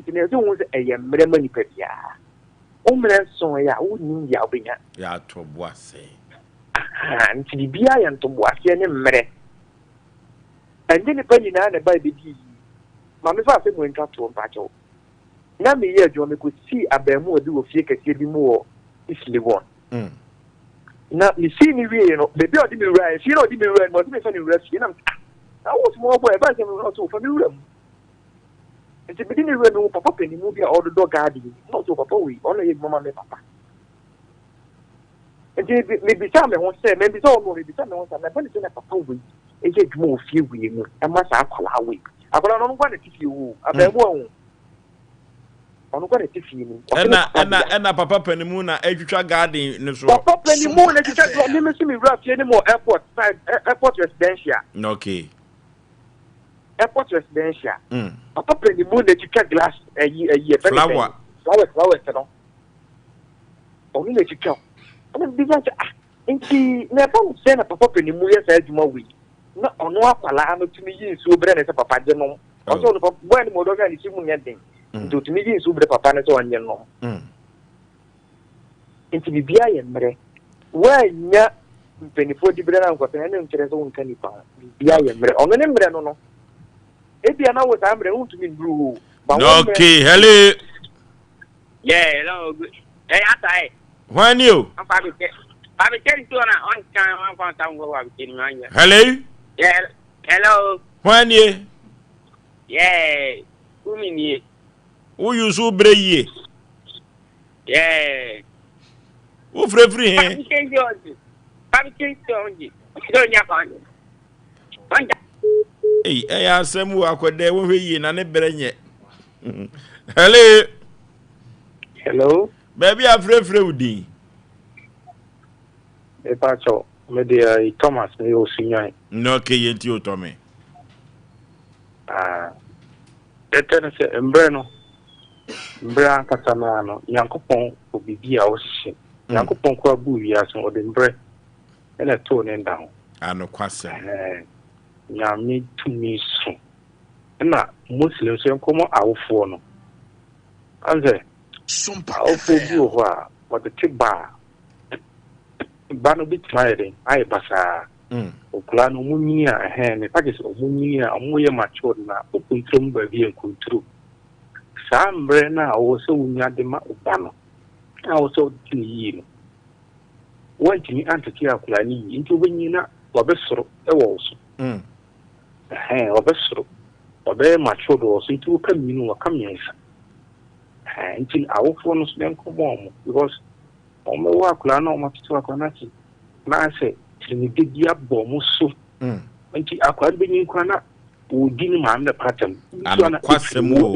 S7: you know, a mere money per year. Omen so ya wouldn't ya be ya
S1: to boise.
S7: And to be I and to watch any mere. And then the penny and a baby. Mamma Faffin went up to a battle. Now, me here, John, could see a bemo do a fake a more if they want. Now, you see me, you know, the girl didn't rise, you know, didn't rise, but me funny rest, you know. I was more boy, but I was also from the room. And the beginning of the papa in the movie or the dog garden, not so papa, we only his mamma and papa. And maybe some won't say, maybe so, maybe some won't say, but it's in a papa week. It's a more few weeks, and must have a week. I don't want to teach you, I bet won't. ono kwa tifi ni
S1: ena papa panimu na etwitwa garden ne so
S7: papa panimu na twa ni me simi rap ye ni mo airport residential
S1: okay
S7: airport residential papa panimu na twa glass
S1: flower
S7: no onu na twa ono bi ga nti na pa se na papa panimu ye sa adwuma wi na ono akwala no tumi yi nsuo bre na se papa je no oso no papa boy ni mo do ga ni simu nya den nti tumi yi nsuo bre papa na so onye no nti bibia ye mre wanya mpenifo di bre na nkota na nkyere so nka nipa bibia ye mre ono ne mre no ebia na wo sa mre untumi nduru
S1: okay hello
S8: hello atai
S1: when you
S8: Bobby Cherry to on time one point time go up in my
S1: hello
S8: hello
S1: when you
S8: who mean
S1: who you so brave who free he
S8: Bobby Cherry don't ya
S1: Asem wo akwede wo hwe na ne brenye hello baby afrefre udi
S9: Pacho, me Thomas me osinyan.
S1: No ke yenti o Tommy.
S9: Etene se embre no. Embre ankasa na no, Yankopon obibi a ohye. Yankopon ko abu wiase o de embre. Ena to ne ndan.
S1: Ano kwase.
S9: Nyame tumi so. Na Muslim so nkomo awofo no. Anze
S4: Sompa
S9: awofo bi o ho a, what the tiba. Bano bit tired, I basa. Okula no munyi a me pages omunyi a omoye matured na okuntum ba bi enkuntru. Sa mbre na wo se wunya de ma obano. A wo so tini no. Wantini antiki akula ni nti obenyi na obesoro e wo so. Obesoro. Obe matured wo so nti wo kaminu wa kamyensa. Nti awofo no so den ko bom because Ome wa kula na omatutu akwana chi na se trinity dia bomu so nti akwa be nyin kwa na odi ni ma na patam
S1: nti na kwasemu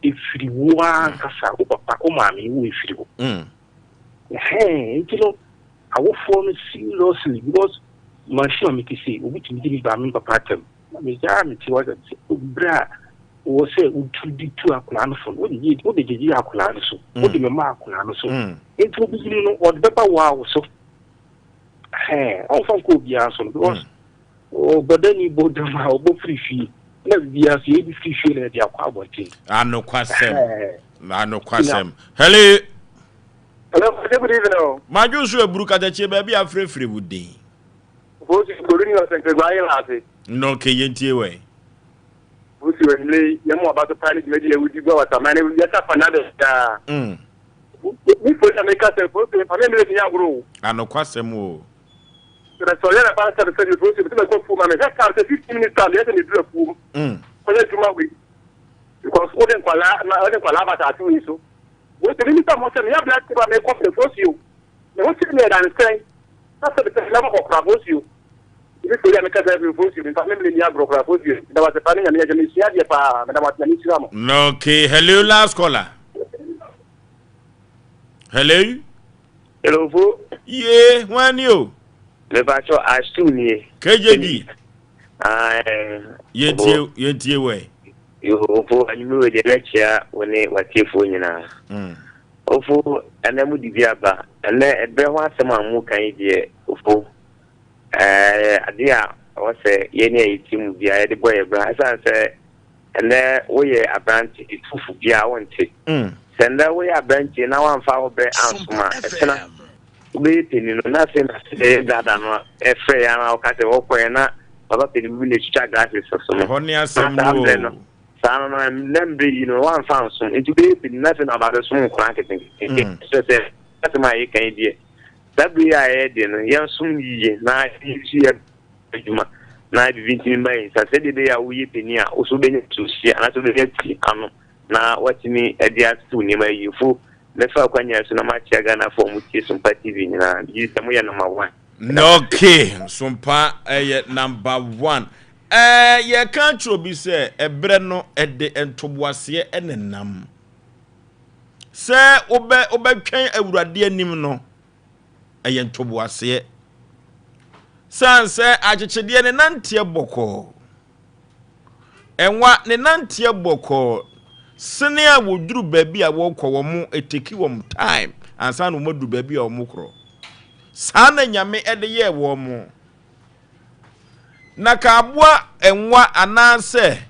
S9: efiri wa kasa o papa o ma mi wo efiri wo nti no awofo no seriously because machine me kisi obi timi di ba mi papa patam me ja mi ti wa se bra wo se utudi tu akula no fo wo de jeji akula no so wo de mema akula no so enti bi no wo de beba wa so on fa ko bia so because o badani bodama o bo free fee na bia so e bi free fee na dia kwa aboti
S1: ano kwasem hello
S7: good evening
S1: majusu eburuka tache ba bia frefre wudin
S7: wo se korini o se gba yin lati
S1: no ke yentie we
S7: Busi wenle yamo about the panic media with you go at a man yata panada mi fo America se fo pe pa me ya gro
S1: ano kwasem o
S7: so ya ba sa se ni fo se be ko fu ma me ya ka 15 minutes time ya se ni dra fu ko le tuma we because o den kwala ba ta tu so wo se ni ta mo se ya black ba me ko fo si o me wo se ni dan say ta se be la ko pra fo si o If you are a
S1: no, okay. Hello, last caller. Hello?
S8: Hello,
S1: yeah, when you?
S8: The battle are soon here.
S1: KJD. Yet, way.
S8: You hope and you know the lecture when they were tearful now. Oh, and then would be a and then there was some more kind of adia o se ye ne yitim bia de boy bra san se ene wo ye abranti itufu bia wonte senda wo ye abranti na wan fa wo be ansuma etena be tini no na se na se dada no e fe ya na o ka se wo ko na baba tini bi ne chicha glasses so no
S1: honi asem
S8: sana no lembre you know wan fa ansum it be tini na se na ba so mo kran ketin so se ati ma ye kan die WIA de no yansum yiye na yisi ya adwuma na bivinti mai sa se de ya wuye peni a oso be ntu sia na to be ti ano na watimi edia stu ni mai yifu na fa kwanya so na ma chia ga na form ti Sompa TV ni na yi se mo ya number 1
S1: okay Sompa number 1 ye kan tro bi se ebre no ede entoboase enenam se obetwen awurade anim no eye ntoboase sanse agyegyede ne nante boko enwa ne nante boko sene a woduru baabi a wokɔ wo mu eteki wo mu time ansa no modu baabi a wo mu kro sana nyame ede ye wo mu na ka aboa enwa ananse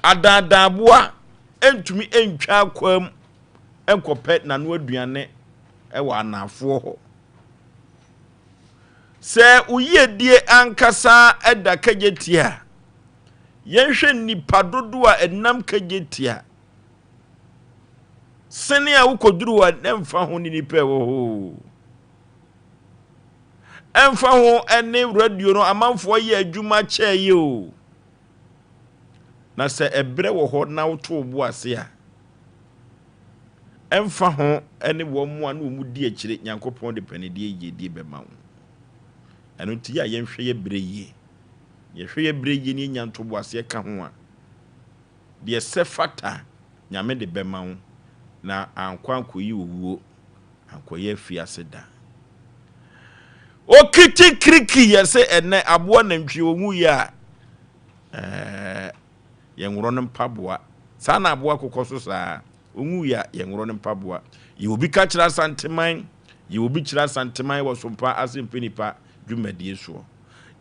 S1: adada aboa entumi entwa akwam enkɔpɛ na no aduane ɛwɔ anafo ho sɛ uyedie ankasa ɛda kagetia yenhwɛ nipa dodo a enam kagetia sene a ukoduru wa nemfa ho ni nipa wo ho emfa ho ene radio no amanfo ye adwuma kyɛ yi o na sɛ ebre wo ho na woto bo ase a emfa ho ene wo mu a na wo mu di akire Nyankopɔn de panedie yedie bɛma wo eno ti ya yenhwɛ ye breye yehwɛ ye breye ni nyanto bo ase ka ho a de sefata nyame de bɛma wo na ankwanko yi owuo ankoye afiase da o kiti kriki yese ene aboa nantwi owu ya yenworo no mpaboa sa na aboa kokoso sa owu ya yenworo no mpaboa ye obi ka kira santeman ye obi kira santeman wo Sompa Asem Mpe Nipa dwumadie so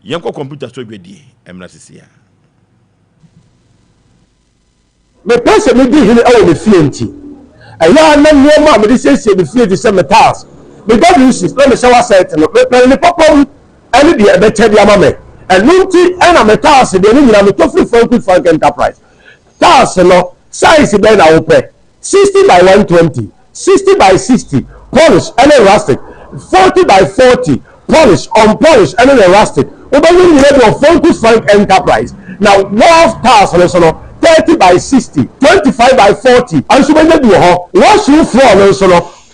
S1: yenko computer so dwedie emra sisia
S10: me pese me di hini awo me fienti aya na nuoma me dey say the fienti say metals me WC let me shower set no me pen ni popom ani de e be che dia ma me enunti na metals de ni nyina me to free frank enterprise tas no size be na wo pe 60 by 120 60 by 60 polish and rustic 40 by 40 polish unpolished and rustic obey ni de frank enterprise now wolf tas no 30 by 60 25 by 40 and so many do ho wash you floor no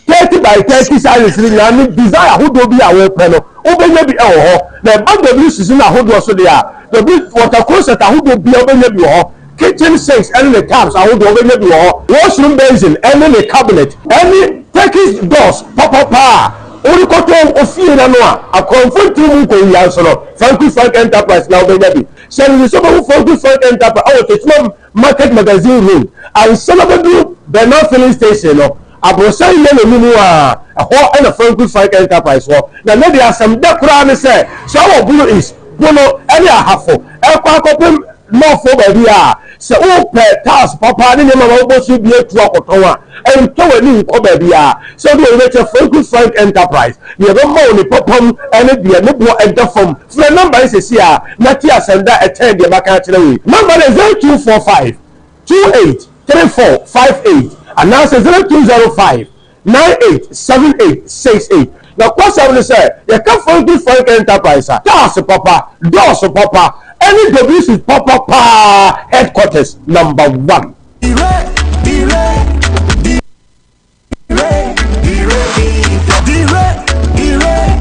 S10: 30 by 30 size ni na desire who do be awo pe no obey bi e ho na bag season na ho do so dey the water closet who do be obey bi ho kitchen sinks and the taps who do obey bi ho washroom basin and the cabinet any Turkish doors papa ori koto ofie na no a comfort room ko yan so no frank enterprise na obey bi send you so frank enterprise oh to market magazine room and Salabadu Bernard filling station no abrosa ile no mu a ho na frank enterprise ho na no dey asem de kura ne say so wo blue is bono any ahafo e kwa akopem no fo ba bi a se o pe task papa ne ma wo bosu bi etu akoton a en to wani ko ba bi a so do we check frank enterprise ye go mo ni popom ene bia ne bo edafom the number is here na ti asenda e 10 de maka kire we number is 0245 283458 and now say 0205 987868 now question say you can frank enterprise task papa doors papa any WC papa headquarters number 1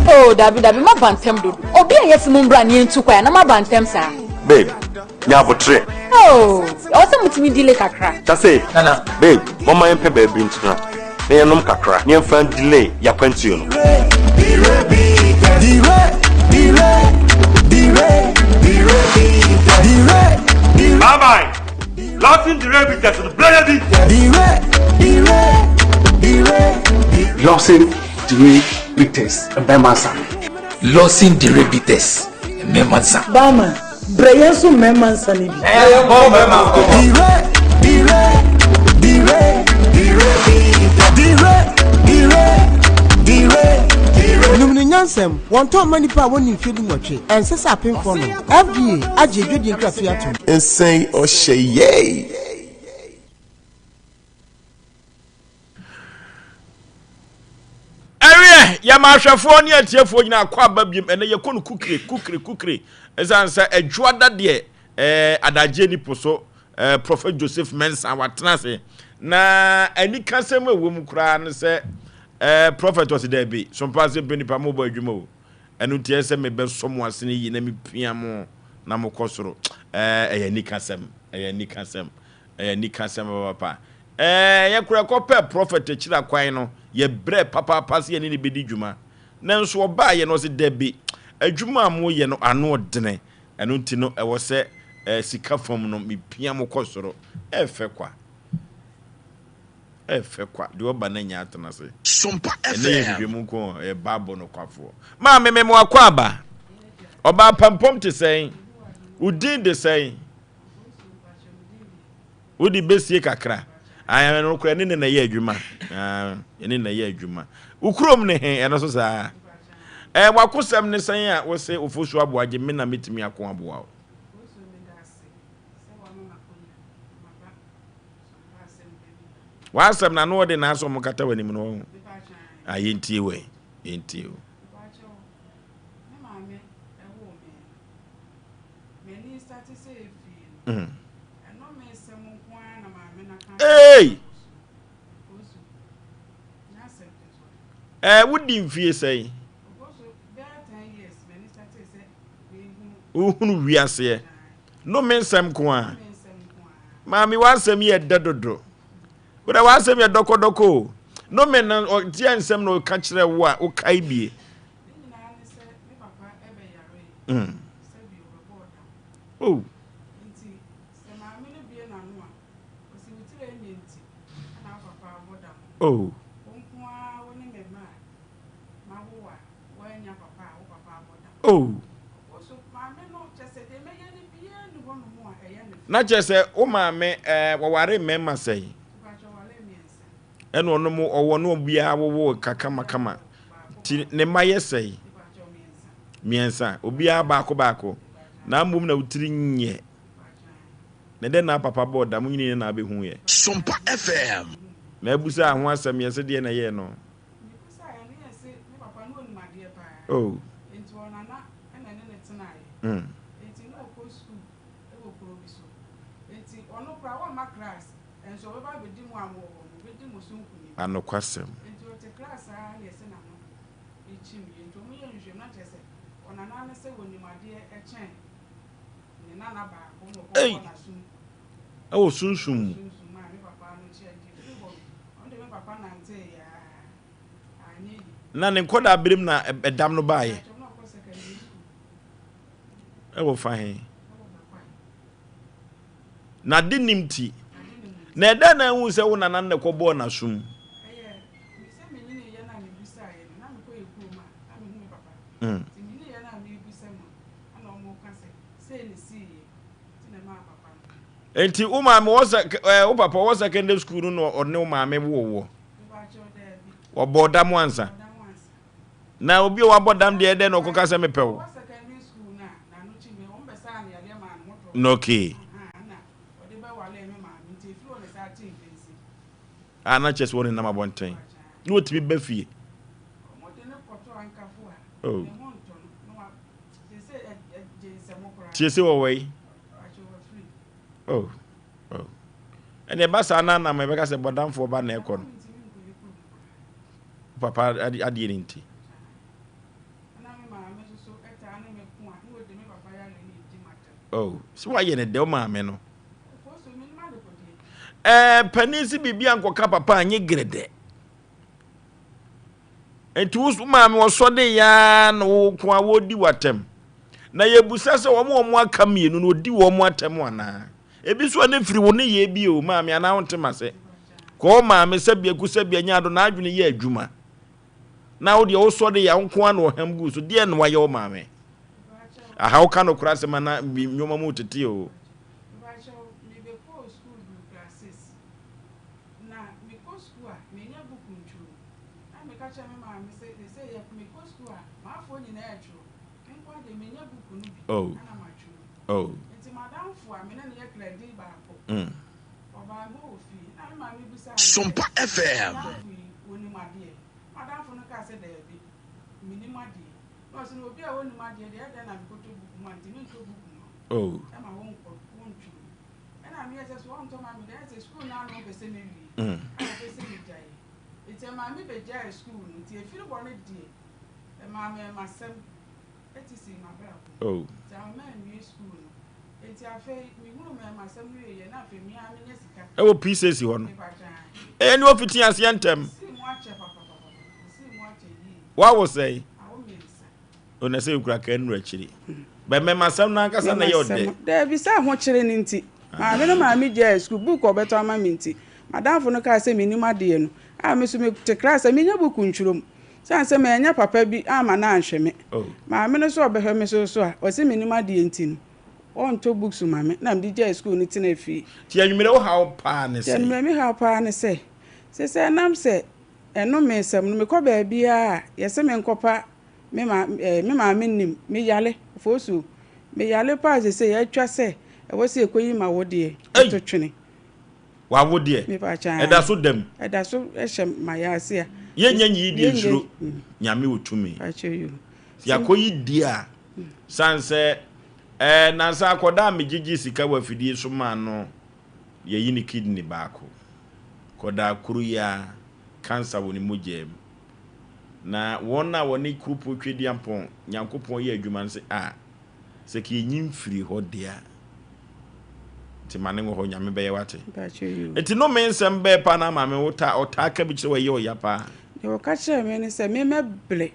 S11: oh dabi ma bantem do obi ayesi mumbra ni entu kwa na ma bantem sa
S10: babe nya botre
S11: oh also mutimi delay kakra
S10: ta say nana babe mama yempe baby ntuna na yenom kakra ni emfa delay ya kwantuo no bye bye losing the repeaters to the bloody
S12: losing the repeaters Bemasa losing the repeaters Memansa
S13: Bama Breyensu Memansa ni
S14: Nyansem won to many pa won in feeling watch and say sapin for no FDA agye dwedi nkrafi atom
S12: ensei ohyeye
S1: area ya mahwefo ni atiefo nyina akwa babiem ene ye konu kukre ezansa adwoada de adagye ni poso prophet Joseph Mensa watnase na ani kasem ewom kura ne se prophet was there be Sompa Asem Mpe Nipa mo bo adwuma o enu tie se me be somo asene yi na me pia mo na mo kosoro ni kasem papa ye kura kope prophet chira kwan no ye bre papa pass ye ni bedi dwuma nanso oba ye no se debi adwuma mo ye no ano dene eno nti no ewo se sika fam no mepia mo kosoro efe kwa de oba na nya atena se
S4: Sompa FM
S1: ene ye mu ko e babo no kwafo ma me mo akwa aba oba pampom te sen udin de sen udi besie kakra aya no kura ne na ye adwuma ene na ye adwuma ukrom ne he eno so saa wakosam ne san a wo se Oforisuo Aboagye me na metimi akon aboa o wasam na no de na aso mo kata wani no ayentie we yentie o hey wudi mfie sei uhunu wiase no mensem ko a mami wasem ye dedodo wura wasem ye dokodoko no men ti ansem no ka kire wo a o kai bie oh oh oh na chese o maame waware mema sei eno no mo owo no bia wo kama ti ne maye sei miensa obia baako na mmom na utiri nye ne de na papa boda mo nyini na abehu ye
S4: Sompa FM
S1: na abusa ho asem ye se de na ye no oh ano kwasem hey oh sunsum na ne koda abirim na edam no baaye wo fahe na dinimti na eda na hu se wo nanan ne kobo na sum enti umama wosa o papa wosa secondary school no one umama wo obodam ansa na obi o abodam de ede no koka se mepew no okay ana chest one na mabonten no tibi bafie oh tiese wo wei oh ene basa na na me beka se bodam fo ba na ekon papa adi nti oh so why ye ne de o ma me no panisi bibia nkoka papa anye grede enti us ma me wo so de ya na wo ko a wodi watem na yebusa se wo mo aka mienu no odi wo mo atem ana ebi so na firi wo ne ye bi o ma me ana wontem ase ko ma me sabia ku sabia nya do na adwene ye adwuma na wo de wo so de ya nko ana o hamgu so de na wa ye wo ma me aha wo ka no kura se mana nyoma mu tete o oh oh
S4: Sompa FM
S1: oh oh ewo pieces ho no eni ofiti ase antem wa wo say ona say kura ka nura chiri be me masam na kasa na yode
S15: de bi sa ho chiri ni nti ma me no ma me je school book obeto ama me nti madam fo no ka say me nima de no a me so me te class me nya book nchurom san say me nya papa bi ama na anhwe me ma me no so obehwe me so a o say me nima de nti no on to books mama na me je school ni tina fi
S1: ti anwumere wo how pa ne say
S15: me how pa ne say nam say eno me sem no me ko ba bia ye se me nkopa me ma me nim me yale fosu me yale pa say ye atwa say e wo se ekoyi ma wo de to twene
S1: wa wo de
S15: me pa cha
S1: eda so dem
S15: eda so ehye ma ya se a
S1: ye nyanyi di nsuro nyame otumi
S15: a che you
S1: yakoyi di a sanse na sa akoda megigi sika wa fidie so ma no ye yi ni kidney baako koda kuru ya cancer woni mojem na wona woni krupo twedi ampon nyankopon ye adwuma nse se ki nyim firi ho dia ti mane ho nyame be ye wate enti no men sem be pa na ma me ota ka bi kire we ye oyapa
S15: yo ka kire me ni se me meble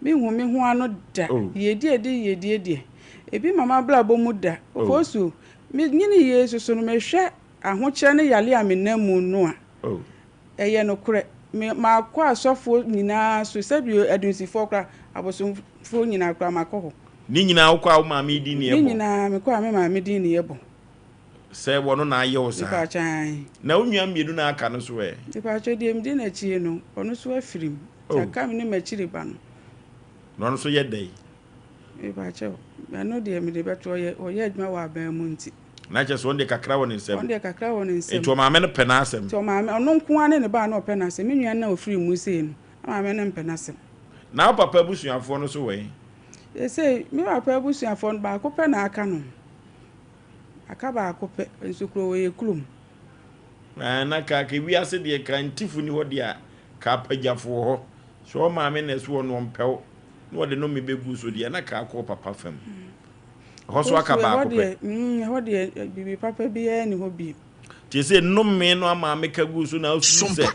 S15: mi hu mi hu ano da ye die ebi mama bla bomu da ofosu mi nyini yesu so no mehwe ahokyere ne yale amenamu no a eye no kure ma kwa asofo nyina so sabio adunsifo kra abosomfo nyina kra makoho
S1: ni nyina kwa wo maame di ne yebo
S15: ni nyina me kwa me maame di ne yebo
S1: se wono na aye wo sa na onua miedu na aka no so we
S15: tipa cho di em di na chie no ono so afirim taka me ni machiri ba
S1: no so ye dai
S15: tipa cho ano di em de beto oye adwuma wa ban mu nti
S1: na che so onde kakra woni nsem
S15: onde kakra woni nsem
S1: eto maame no pena asem
S15: to maame ono nko ane ne ba na opena asem me nua na ofiri mu sei no maame no pena asem
S1: na papa busuafo no so we
S15: say me papa busuafo no ba ko pena aka no aka ba ko pe nsukro we kulum
S1: na ka wi ase de ka ntifu ni ho de a ka pagafo ho so maame na so no mpew no de no me begu so de na ka ko papa fam hoso aka ba ko pe
S15: ho de bibi papa bi e ni ho bi
S1: ti se no me no ama me ka gu so na su se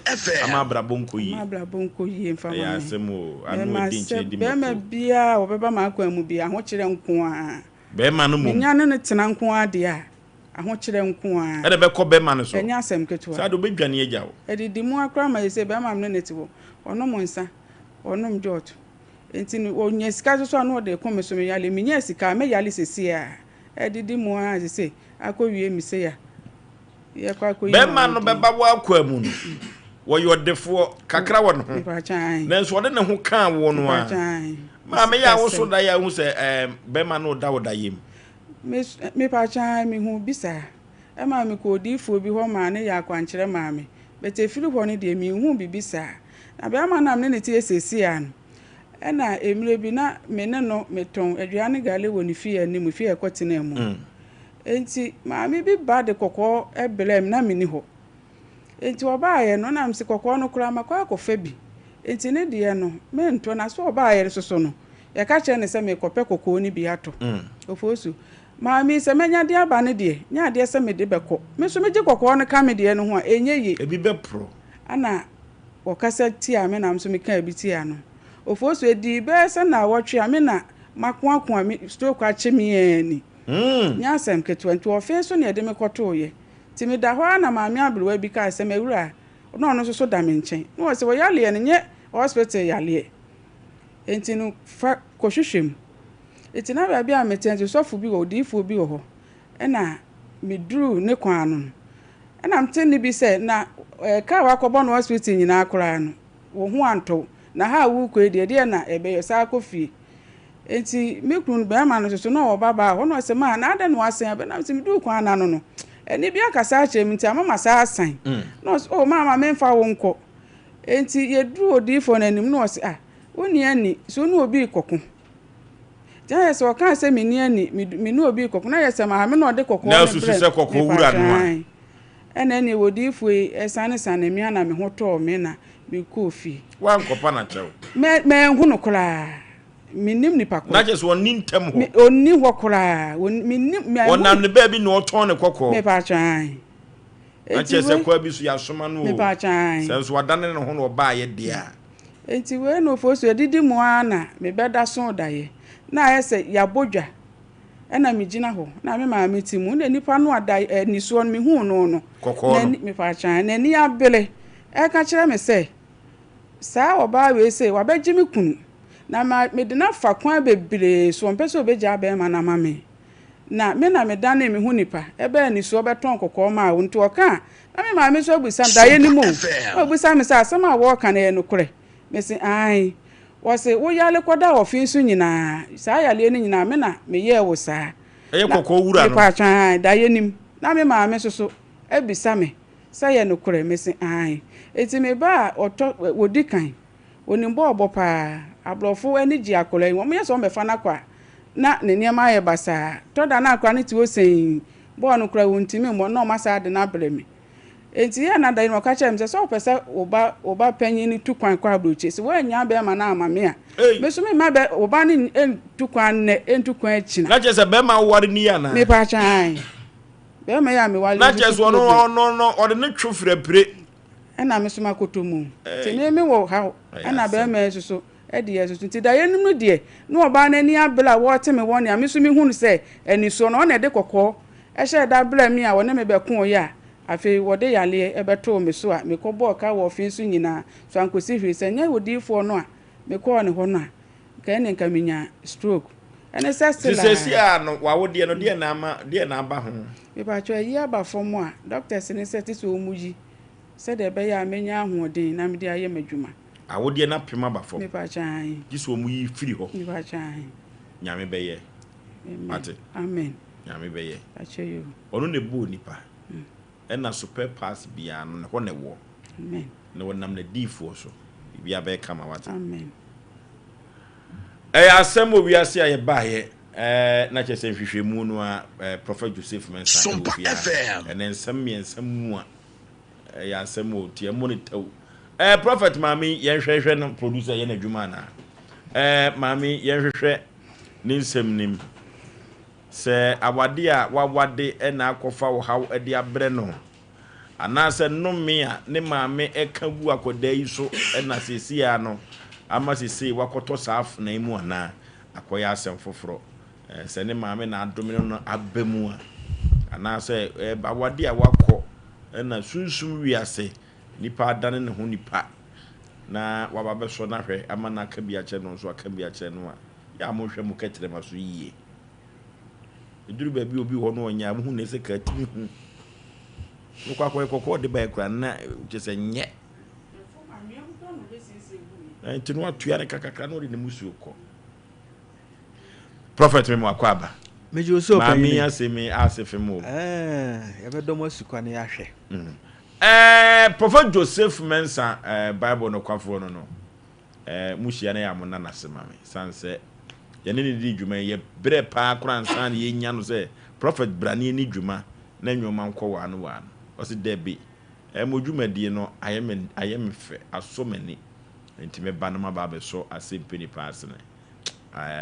S1: ama brabonko yi
S15: mfa ma
S1: ya asemo anu de nche di
S15: be ma bia obeba ma akwa mu bia ho kire nko a
S1: be ma no mu
S15: nya ne tena nko a de a ho kire nko a
S1: e de be ko be ma no so
S15: enya asem ketua
S1: sa do be dwane agya wo
S15: e di mu akra ma se be ma no netiwo ono mo nsa ono mjot enti no onya sika so no de ko me so me yale me nya sika me yale sesi a e di mu a se akowie mi se ya ye kwa ko
S1: be ma no be ba wo akwa mu no wo yodefo kakra wo no na so de ne ho kan wo no a ma me ya wo so da ya hu se be ma no da wo da yim
S15: me pa cha me hu bisa e ma me ko difo bi ho ma ne ya kwankere ma me bete firi ho ne de me hu bibisa na be ma na me ne tie sesi a no e na emire bi na me ne no meton aduane gale wo ni fie ni mu fie kwotena mu enti maami bi ba de kokko eblem na mini ho enti oba ye no na mse kokko no kura makwa akofa bi enti ne de no me nto na so oba ye soso no ye ka che ne se me kope kokko ni bi ato ofosu maami se menya de aba ne de nya de se me de beko me so meje kokko no ka me de no ho a enye ye
S1: ebi be pro
S15: ana okasa ti a me na mso me ka bi ti a no ofosu edi be se na wotwe a me na makwa kwa me stroke a che me ani nya asem ketu nti ofe so ne de me koto ye ti me da ho na maami abrewa bi ka asem awura no no so da me nchen no se wo yale ne nye hospital yale enti no fa kohwehwem enti na ba bia metenzi sofu bi wo difo bi wo ho na me duru ne kwan no na mteni bi se na ka wa kobo no hospital nyina akora no wo ho anto na ha wu ko de na ebe yo sa kofi enti mekunu be ma no so no baba ho no se ma na ade no asen be na mtimi du kwan na no no eni bia kasa ache mti amama sa asan no o mama memfa wo nko enti ye duru odifo na nim no se woni ani so no obi kokko ja so kan se meni ani me no obi kokko na ye se ma me no de kokko
S1: na so se kokko wura no
S15: ena ni odifo esane sane mi ana me ho to me na me kofi
S1: wan kopa na chew
S15: me hu no kura minim nipa ko
S1: na just one nintem ho
S15: onni ho kora minim
S1: onam ne ba bi no ton ne kokko
S15: me pa chan
S1: na just se kwa bi so ya soma no
S15: me pa chan
S1: sense wadane ne ho no ba ye de a
S15: enti we no fo so didi mu ana me beda so daye na ayese ya bodwa ena me gina ho na me ma meti mu na nipa no ada niso no me hu no
S1: kokko
S15: na me pa chan na ni abele e ka kire me se saa oba we se wa beji me kunu na me de na fa kwan bebre so mpe so beja be ma na mame na me na me dan me hu nipa ebe ni so beton kokko ma wo nti oka na me ma me so gbisa daye ni mu o gbisa me sa asama wo ka na e no kure me se ai wo se wo yale koda ofin so nyina saa yale ni nyina me na me ye wo saa
S1: eye kokko wura no
S15: pa twan daye nim na me ma me so ebisa me sa ye no kure me se ai eti me ba oto wodi kan onimbo obopa abrofo ani ji akola wo me so me fa na kwa na ne niam aye basa to da na akwa ne ti osen bo no kura wontimi mo no masa de na bere me enti ya na da no ka chem se so pese oba panyin ni tukwan kwa abroche se wo anya be ma na amame a me so me ma be oba ni tukwan ne entukwan achina
S1: na chese be ma wari ni ya na
S15: me pa chan be ma ya me wali
S1: na chese no o de ne twofre pre
S15: ena me so makotomu ti ne me wo ha ena be ma so edi yesu ti da yenim no de no oba na ni abla wo te me won ya me so me hunu se eni so no na de kokko e she da bla mi a wona me be kun ya afi wode yale e beto me so a me ko bo ka wo fin so nyina so ankosi hwi se nya wodi fo no a me ko ne ho no a ka ne nka minya stroke ene se stila
S1: ti se si a no wa wo de no de na ama de na aba ho
S15: me ba cho yi aba fo mo a doctors ne se ti so omuji se de be ya menya ahoden na me de aye madwuma
S1: awodie na pema bafo
S15: me pa chan
S1: giso mu yi firi ho
S15: me pa chan
S1: nyame beye ate
S15: amen
S1: nyame beye
S15: acheyo
S1: ono ne bu nipa ena super pass bia no ne ho ne wo
S15: amen
S1: ne wonam na difo so bia be kama wate
S15: amen
S1: asem owi ase aye bae na chese hwehwemu no a prophet Joseph Mensa
S4: Sompa FM
S1: ene nsem mu a asem o tie monitor prophet mami yenhwehwe no producer ye na dwuma na mami yenhwehwe ni nsem nim se awade a wawade na akofa wo haw ade abre no anase nnome a ne mami eka bu akoda yi so na sesi ya no ama sesi wakoto saf na imu ana akoya asem foforo se ne mami na adome no abemu a anase awade a wakọ na sunsum wiase nipa adane ne ho nipa na wababa so na hwe ama na aka bia che no so aka bia che no a ya mo hwe mo ketere maso yie eduru ba bi obi ho no onya mo hu ne se ka timi hu no kwa kokko de ba ekra na je se nye tinu atua ne kakaka no de ne musu ko prophet me mo akwaba
S16: mejo so pa
S1: mi asemi asefemo
S16: ya be domo sukwane ya hwe
S1: prophet Joseph Mensa Bible no kwafo no mushia na ya mona nasemame sanse ye ne di dwuma ye bre pa kransan ye nya no se prophet brani ni dwuma na nwoma nkọ wa no o se debi modwuma die no ayem fe asomani enti me ba no ma ba be so Asem Mpe Nipa asene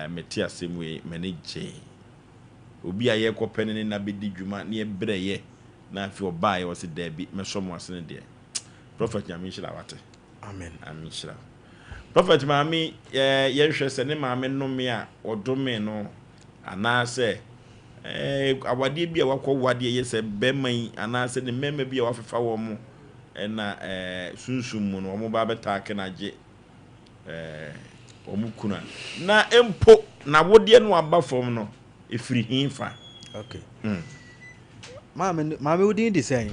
S1: meti asem we manage obi aye kopene na be di dwuma na ye bre ye na fi oba ye wose debi me so mo asene de prophet nyame shira wate
S16: amen
S1: amen shira prophet mami ye hwe se ne mami nnome a odome no anase awade bi a wakọ wade ye se beman anase ne mema bi a wafefa wo mo na sunsum mu no mo ba beta kenaje omukuna na empo na wode no aba fom no efiri hinfa
S16: okay mama udin di sen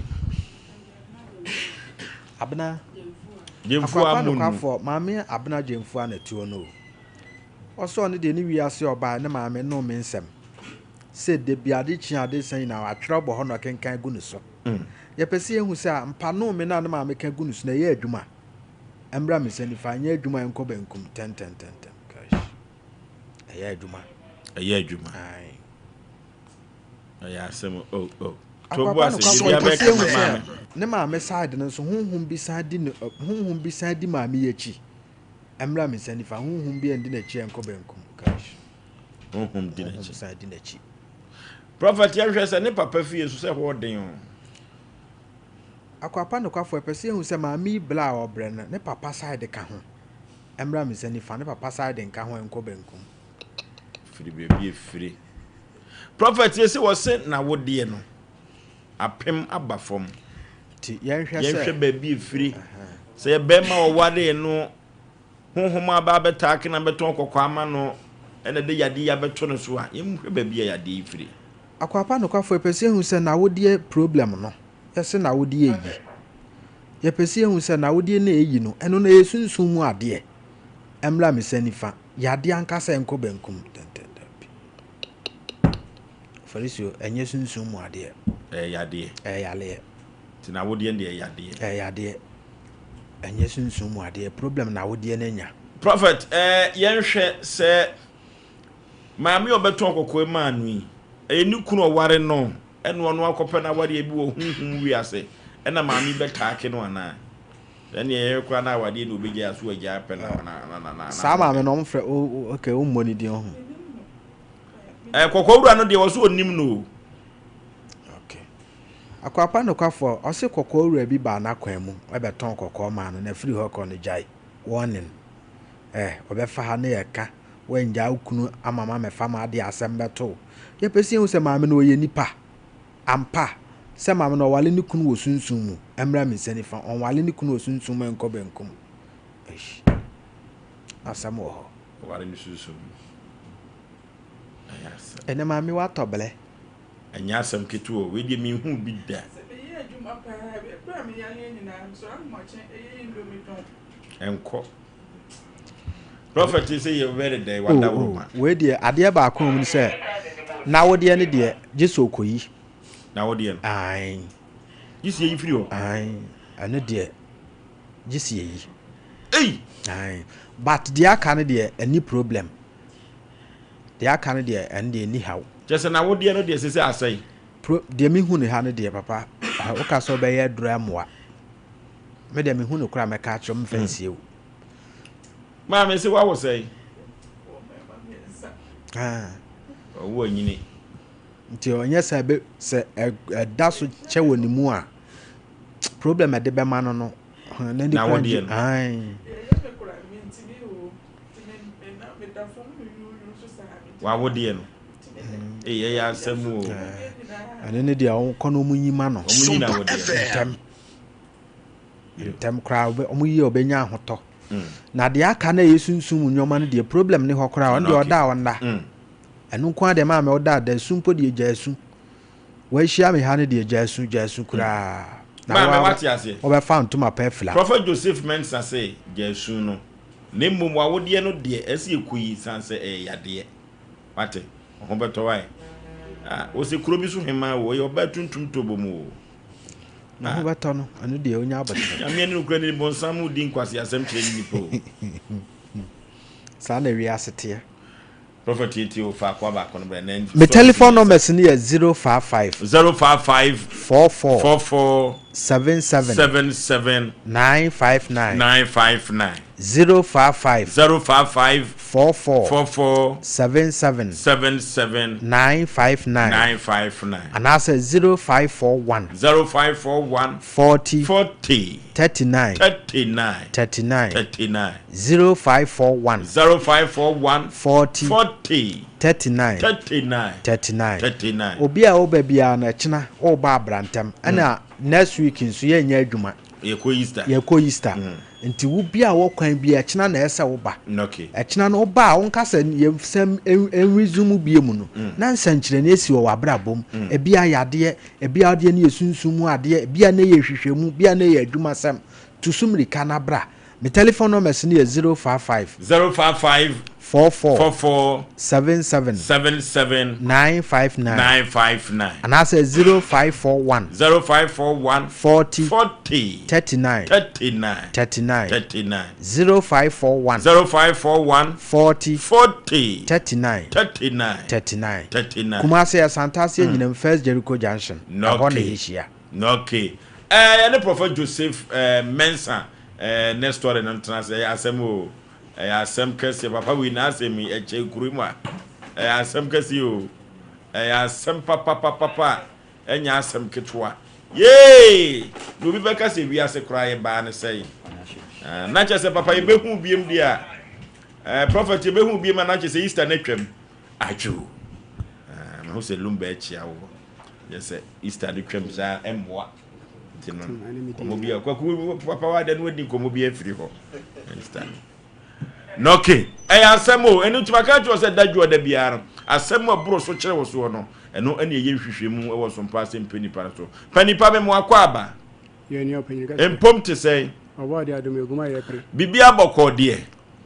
S16: abna
S1: jemfu amunu
S16: mama abna jemfu anatuo no oso ne de ni wiase oba ne mama no me nsem se de biade chiade sen na atwere bo ho no kenkan gu ne so ye pese ehu se mpa no me na mama kan gu ne so na ye adwuma embra me se ni fa nya adwuma enko benkum 10 gosh ye adwuma
S1: ai aya asem
S16: to bo ase bia be ka mama ne mama side no so honhom bi side mama ye chi embra me se ni fa honhom bi endi na chi enko benkum
S1: honhom dinachi prophet yahwe say ne papa fie so say hoden o
S16: akwapa no kwafo epese hu say maami bla obre no ne papa side ka ho emra me sani fa ne papa side nka ho enko benkum
S1: firi bebi efiri prophet yesi wo se na wode no apem abafom
S16: ti yenhwe
S1: bebi efiri say be ma wo wade no honhom aba betake na beton kokwa ama no ene de yade ya beto no so a yemhwe bebi ya yade efiri
S16: akwapa no kwafo epese hu say na wode problem no yesi na wode yi yepese hu say na wode na eyi no eno na esunsun mu ade emra me sani fa yade ankasa enko benkum Oforisuo enye sunsun mu ade
S1: yade
S16: yale
S1: ti na wode ne yade
S16: yade enye sunsun mu ade problem na wode na nya
S1: prophet yenhwe se maami obeton kokoi manu yi eni kunu oware no eno ono akope na ware ebi wo hunhun wiase ena maami betake no ana ene ye kwa na wade no obegya aso agya apela na
S16: sa maami no mfre okay o mmoni di ho
S1: kokowura no de wo so onim no
S16: okay akwapa no kwafo o se kokowura bi ba na kwan mu ebeton kokow ma no na free hoko no jai warning obefa ha na yeka wenja ukunu amama mefa ma de asem beto ye pesi hu se maami no ye nipa ampa se maami no wale ni kunu wo sunsun mu emra me sani fa on wale ni kunu wo sunsun mu enko benkum asam wo
S1: wale ni sunsun
S16: ene maami wa tobele
S1: anya asam ketu o we de mi hu bi da enko prophet say you very day wada woman
S16: we de ade ba akon mu say na wo de ne de jesu okoyi
S1: na wo de
S16: ai
S1: jisi yi free o
S16: ai ane de jisi yi
S1: ai
S16: but dia kan de any problem dia kan de and de ni how
S1: just na wo de no de sese asai
S16: de mi hu ne ha ne de papa o ka so be ye dura moa me de mi hu ne kura me ka atro me fancy o
S1: ma me se wa wo sai wo nyini
S16: nti onye sa be se da so che woni mu a problem de be ma no na ni
S1: kan
S16: ai
S1: wa wo de no ya asemu o
S16: ane ne dia on kono mu nyima no
S1: mu nyina wo de
S16: tem crowd omu yi obenya ahoto na de aka na yesunsun nyoma no de problem ne hokora on de oda onda enu kwa de ma me oda da sumpo de jasu wa hia me ha ne de jasu kura
S1: na wa wati ase
S16: oba found to my pefla
S1: prophet Joseph Mensa say jasu no ne mmom wa wo de no de ase ekuyi sanse yade wate ho beto wai o se kuro bi so hema wo ye oba tuntum tobomu
S16: na ho beto no anu de onya abata
S1: ya me ne kuro ne bonsamu di nkwase asem kire ni po
S16: sa na wi asete
S1: prophet yeti o fa kwa ba kono bre na
S16: my telephone number is 055
S1: 055
S16: 44 77 959 055 44 77 959 and I say 0541 40 39 0541 40 39 obi a obabia na china oba abrantem ana next week nso ye nya adwuma ye ko Easter nti wo bia wo kwan bia china na ese wo ba china no ba won kasa ye sam enrizumu bia mu no na nsankyere na esi wo abrabom ebia yade ebia ade na yesunsumu ade ebia na ye hwehwemu bia na ye adwuma sam tusumri kana bra my telephone number is 055 44 77 959 and I say 0541 40 39 0541 40 39 kuma say Santasi nyinem First Jericho Junction
S1: okay and the prophet Joseph Mensa next story na trans asemo Asem kese papa we na asem eche kuru a asem kese o asem papa enya asem ketwa yee no bi beka se wi ase kura ye ba ne sei na che se papa ye behu biem dia prophet ye behu biem na che se Easter na twam aju ma ho se lumba echi awo yes Easter de twam za emboa tino komo bia kwaku papa wa de no di komo bia firi ho understand no okay asem o enu tumaka cho se dadwo da biara asem aburo so kire wo so no eno ene ye hwehwemu e wo Sompa Asem Mpe Nipa so panipa me mo akwa aba
S17: ye ni opanyika
S1: empom te say
S17: obo de adom eguma ye pre
S1: bibia boko de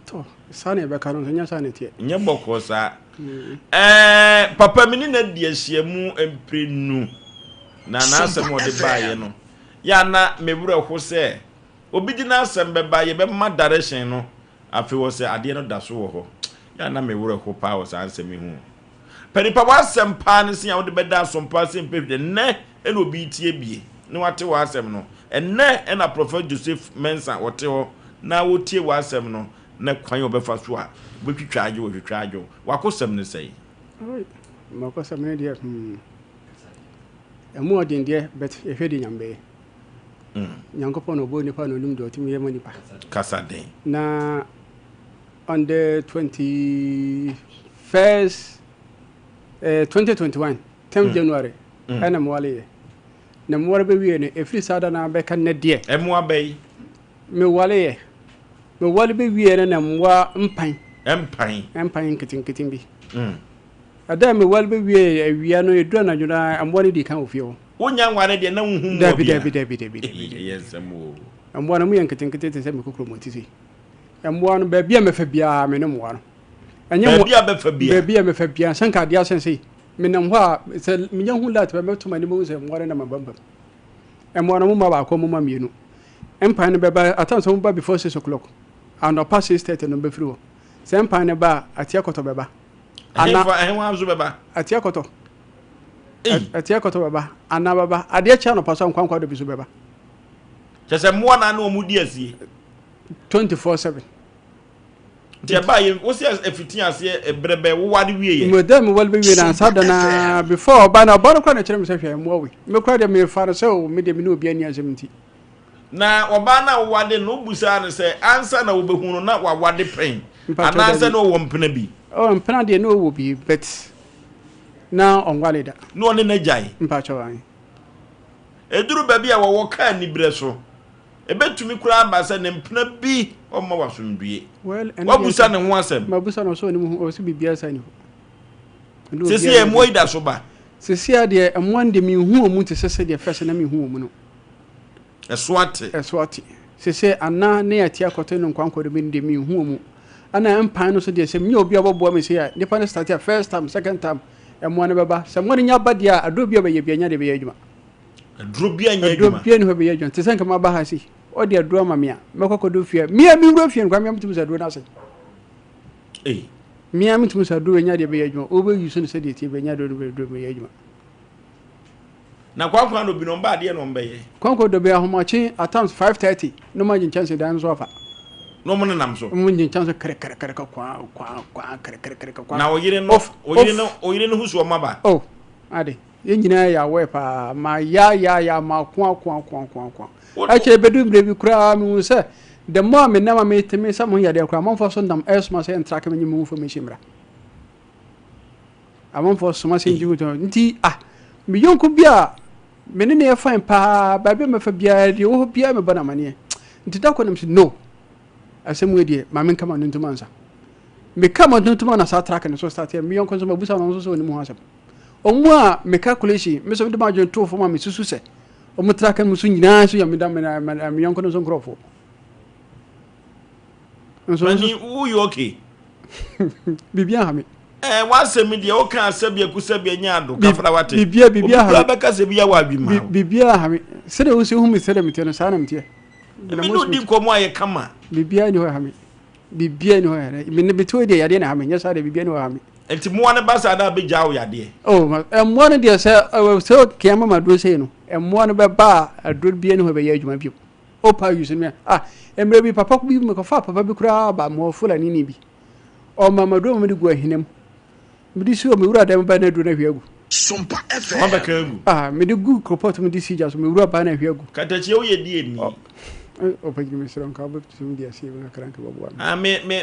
S17: to sane be kanu nya sane tie
S1: nya boko sa papa mini na de ahyiamu emprenu na asem o de baaye no ya na mewura ho se obi di na asem be baaye be ma direction no afi wo se ade no da so wo ho ya na mewura ho pa wo sa ansem hu panipa wasem pa ne se ya wo de beda Sompa Asem Mpe ne ene obi tie bie ne wate wasem no enne ena prophet Joseph Mensa wote ho na wotie wasem no na kwan obefa so a betwitwaage wo twitwaage wakosem ne sei
S17: makosem ne dia emu odin dia bet ehwedi nyambe nyankopon obo nipa no num do timi yema nipa
S1: kasa den
S17: na on the 21st 2021 10 January ana mwale na mwale be wie ne efri sada na be kan ne de
S1: emwa be
S17: me wale be wie ne na mwa empan kitin bi ada me wale be wie awia no edura na juna amwa ne di kan ofio
S1: wonya nware de na nhum
S17: dabi
S1: yes amo
S17: amwa no mu yankitin te se me kokro mo tisi amwa no ba bia me fa bia me ne mwa no
S1: anya bia be fa bia
S17: bia me fa bia sanka dia sense menam ho a se menya hu lat ba metuma ni mo se mware na mabamba amwa no mu ma ba ko mu ma mienu empan ne beba atanso mu ba before 6 o'clock and up past 6:30 no be free wo se empan ne ba atia koto beba
S1: ana ehwa azu beba
S17: atia koto beba ana beba ade cha no paso nkwankwa do bisu beba
S1: chese mwa na no mu di asie
S17: 24/7
S1: dia ba ye wo se efitin ase ebrebe wo wade wie ye
S17: modem wal be wie na sada na before ba na kwa na kire me se hwe mo we me kwa de me fa se o me de me no obi ani azemti
S1: na oba na wade no busa ne se ansa na wo behunu na wa wade pen anansa na wo mpena bi
S17: mpena de no wo bi but na onwale da
S1: no ne na jai
S17: mpacho wan
S1: eduru ba bi a wo ka ni bre so ebetumi kura ambasa ne mpena bi o ma wasundue wa busa ne ho asem
S17: ma busa no so ne mu o si bibia sa ni
S1: sisi e mo ida so ba
S17: sisi a de emwande mi hu o mu te sese de fese na mi hu o mu no eswati sese ana ne atia kote no kwankwo de mi de mi hu o mu ana empan no so de se mi obi abobo me se ya nipa ne start ya first time second time emwane beba se mo ne nya bade a adobia be ye bianya de be ye adwuma
S1: adobia nya adwuma
S17: adobia ne ho be ye adwuma te se nka ma ba ha si o de adro ma me a mekokodo fie mi wuro fie nkwa me mtum se adro na se mi mtum se adro nya de be ye adwuma o be yusu ne se de tie be nya de be ye adwuma
S1: na kwankwa no bi no mba de no mbeye
S17: kwankwa do be ahomachi at times 5:30 no ma jin chance dan so afa
S1: no mo nam so
S17: mo jin chance kere kwa
S1: na oyire no husu maba
S17: ade ye nyina ya we pa ma ya ma kwa ache bedu mbre bi kura mi se the more me na ma me teme sa mo ya de kura man fo so ndam esma se entrake me nyimu information mra amon fo so ma se njigu to nti mi yonku bia menene e fine pa ba be me fa bia de wo bia me bana mane nti da ko nem se no asem we de ma men kama ntuma nsa me kama ntuma na sa track ne so start mi yonku so ma busa no so ni mu hasem omu a me calculation me so de ma jon to fo ma me susu se omu track mu so nyina so ya me da me yonku no so nkrofo
S1: nso ni u you okay
S17: bibia ha me
S1: wasem de o kan asebia kusebia nya ado kafra wate
S17: bibia ha
S1: ba ka sebia wa bi ma
S17: bibia ha me sede wo se hu me sede me te no sa na me te
S1: me no di komo aye kama
S17: bibia ni ho ha me bibia ni ho ha me ne beto de yade na ha me nya sa de bibia ni ho ha me
S1: enti mo ne ba sa da be jawo yade
S17: mo ne de se kiama ma do se no mo ne be ba adro bia ni ho be ya adwuma bi opa use me emre bi papa bi me ko fa papa bi kura ba mo fula ni bi o mama do me di go ahinem me di si o me wura dem ba na do na hwiagu
S4: Sompa FM
S1: mama kangu
S17: me di gu kopot me di si ja so me wura ba na hwiagu
S1: katachi o ye die ni
S17: o pa gi me sron ka ba tu me di asi na kranka babu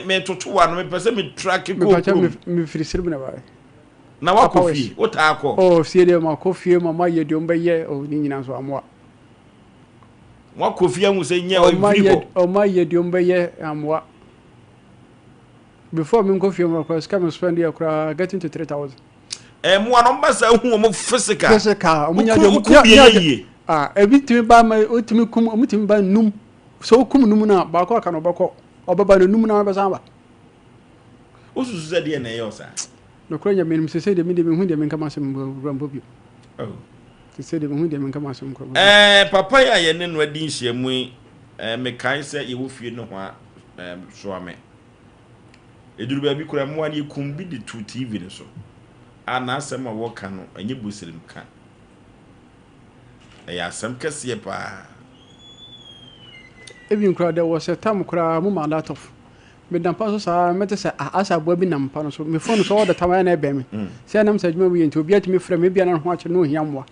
S1: me toto wa no me pese me track ko
S17: me firi sirbu na ba
S1: na wa kofi o ta akọ
S17: o fie de ma kofi ma ye de omba ye o ni nyina so amwa
S1: wa kofi amu se nya o firi ko
S17: o ma ye de omba ye amwa before me kofi ma ko scam spend ye kra getting to 3000
S1: mo ano mbasa hu mo physical
S17: o nya de mo ye ebitimi ba ma otimi kum o mutimi ba num so kum num na ba ko aka no bako obaba no num na ba san ba
S1: osusu se de na ye osa
S17: no kronya menim se de me hu de me kama sem rambo bi se de me hu de me kama sem ko
S1: papa ya ye ne no adi nhyiamu me kan se ye wo fie no ho so ame eduru ba bi kura mo ani kum bi de 2 TV ne so ana asem a wo ka no anye busirim ka ya asem kese pa
S17: even kura there was a time kura mu ma lot of me dan pa so sa mete se asa bo bi nam pa no so me phone so all the time na be me se nam sa djuma wi enti obi atimi frɛ me bia na ho ache no hia mwa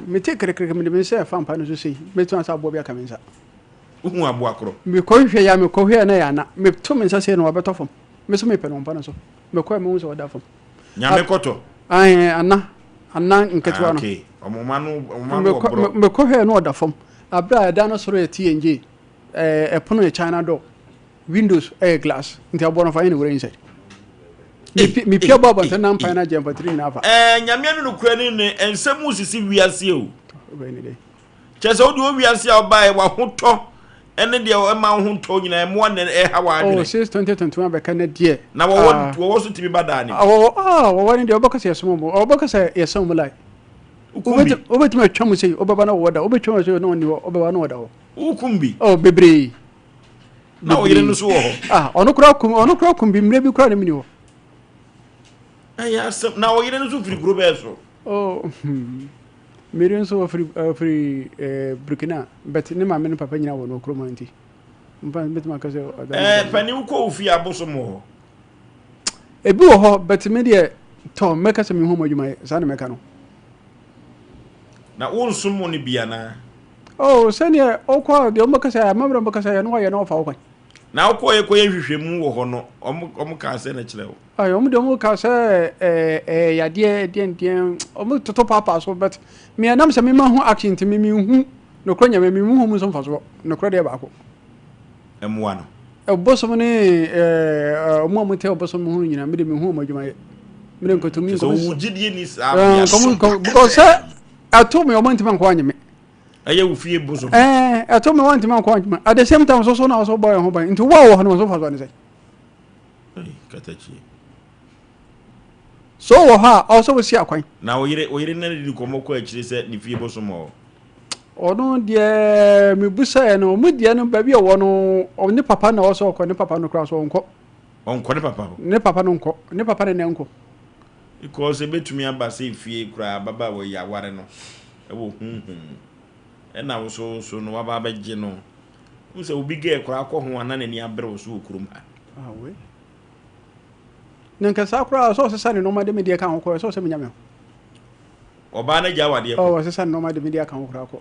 S17: me te krekre me de se fa pa no so sei me tu asa bo bi aka me nsa
S1: uhu abo akro
S17: me ko hwe ya me ko hwe na ya na me tu me nsa se no obeto fam me so me pe no pa no so me ko me wo so oda fam
S1: nya me koto
S17: ana nketwa no
S1: okay omoma no
S17: me ko hwe no oda fam abra da no soro ya TNJ epono e China door windows glass nti abono fa ni wore inside mi pia baba tan nan pa na jam patri na fa
S1: nyame no kura ni ne ensemu sisi wiase o chese odi o wiase a obae wa hoto ene de o ma hoto nyina mo ne hawa adwene
S17: oh since 2021 be kan de
S1: na wo so tibi badani
S17: wo ni de obakase yeso mo obakase yeso mo lai obetuma twam sei obaba na woda obetuma sei no ni obaba na woda ho
S1: ukumbi
S17: bebre
S1: na o yire no so ho
S17: ono kura kum bi mre bi kura na mini ho
S1: Asem na o yire no so firi group eso
S17: mire so free Burkina but ne ma me papa nyina wo no kuro manti mpa betuma ka se
S1: pani ko ofi aboso mo ho
S17: ebi wo ho but me de to meka se me hu madwuma sa na meka no
S1: na won sumo ni bia na
S17: sene okwa de omaka sa mamra omaka sa no ye no fa okwa
S1: na okwa ye koye hwehwemu wo ho no omo ka se na kire wo
S17: omo de omo ka se ya de omo toto papa so but me anam se me ma hu action ti me hu no kronya me hu mu so fa so no kro de ba ko
S1: emwa no
S17: obosom ni omo amute obosom hu nyina me de me hu madwuma ye me de nkotomi
S1: so wo gidie ni sa
S17: because ato me omo ntima nko anyeme
S1: aye wo fie bozo
S17: ato me want man ko anjuma at the same time so na so boy ho ban into wo no so fa so ne say
S1: katachi
S17: so wo ha also we see akwan
S1: na wo yire na di ko moko akire se ni fie bozo mo
S17: ono de me busa no mu de no ba bi wo no oni papa na wo so ko ni papa no kra so onko
S1: ne papa ho
S17: ni papa no nko ni papa ne nko
S1: because ebetumi aba se fie kra baba wo ya ware no ewo ena wo so no waba bagye no unse obi ge kra akọ ho anana ni abre wo so okurum ha
S17: we nka sakura so se no ma de media kan ko so se menyame
S1: oba na gya wade
S17: ko se no ma de media kan ko akọ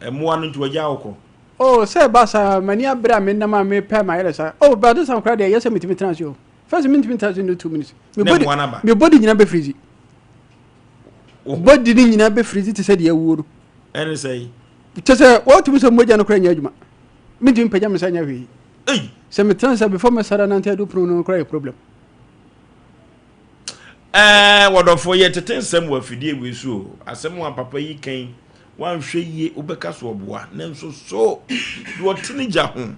S1: emo anu ntu gya akọ
S17: se basa mani abre me na ma me pe ma yele sa but this sakura de yes me transio first me transio no 2 minutes me body nyina be freeze body ni nyina be freeze te se de awuo
S1: ene sei
S17: tese what we say moja no kra nya adwuma me dim pagya me sanya hwe se me transfer before me sara nante do pro no kra problem
S1: wodofo ye tetensem wa fidie we so asem wa papa yi kan wan hwe yi obeka so oboa na nso so do tini gya ho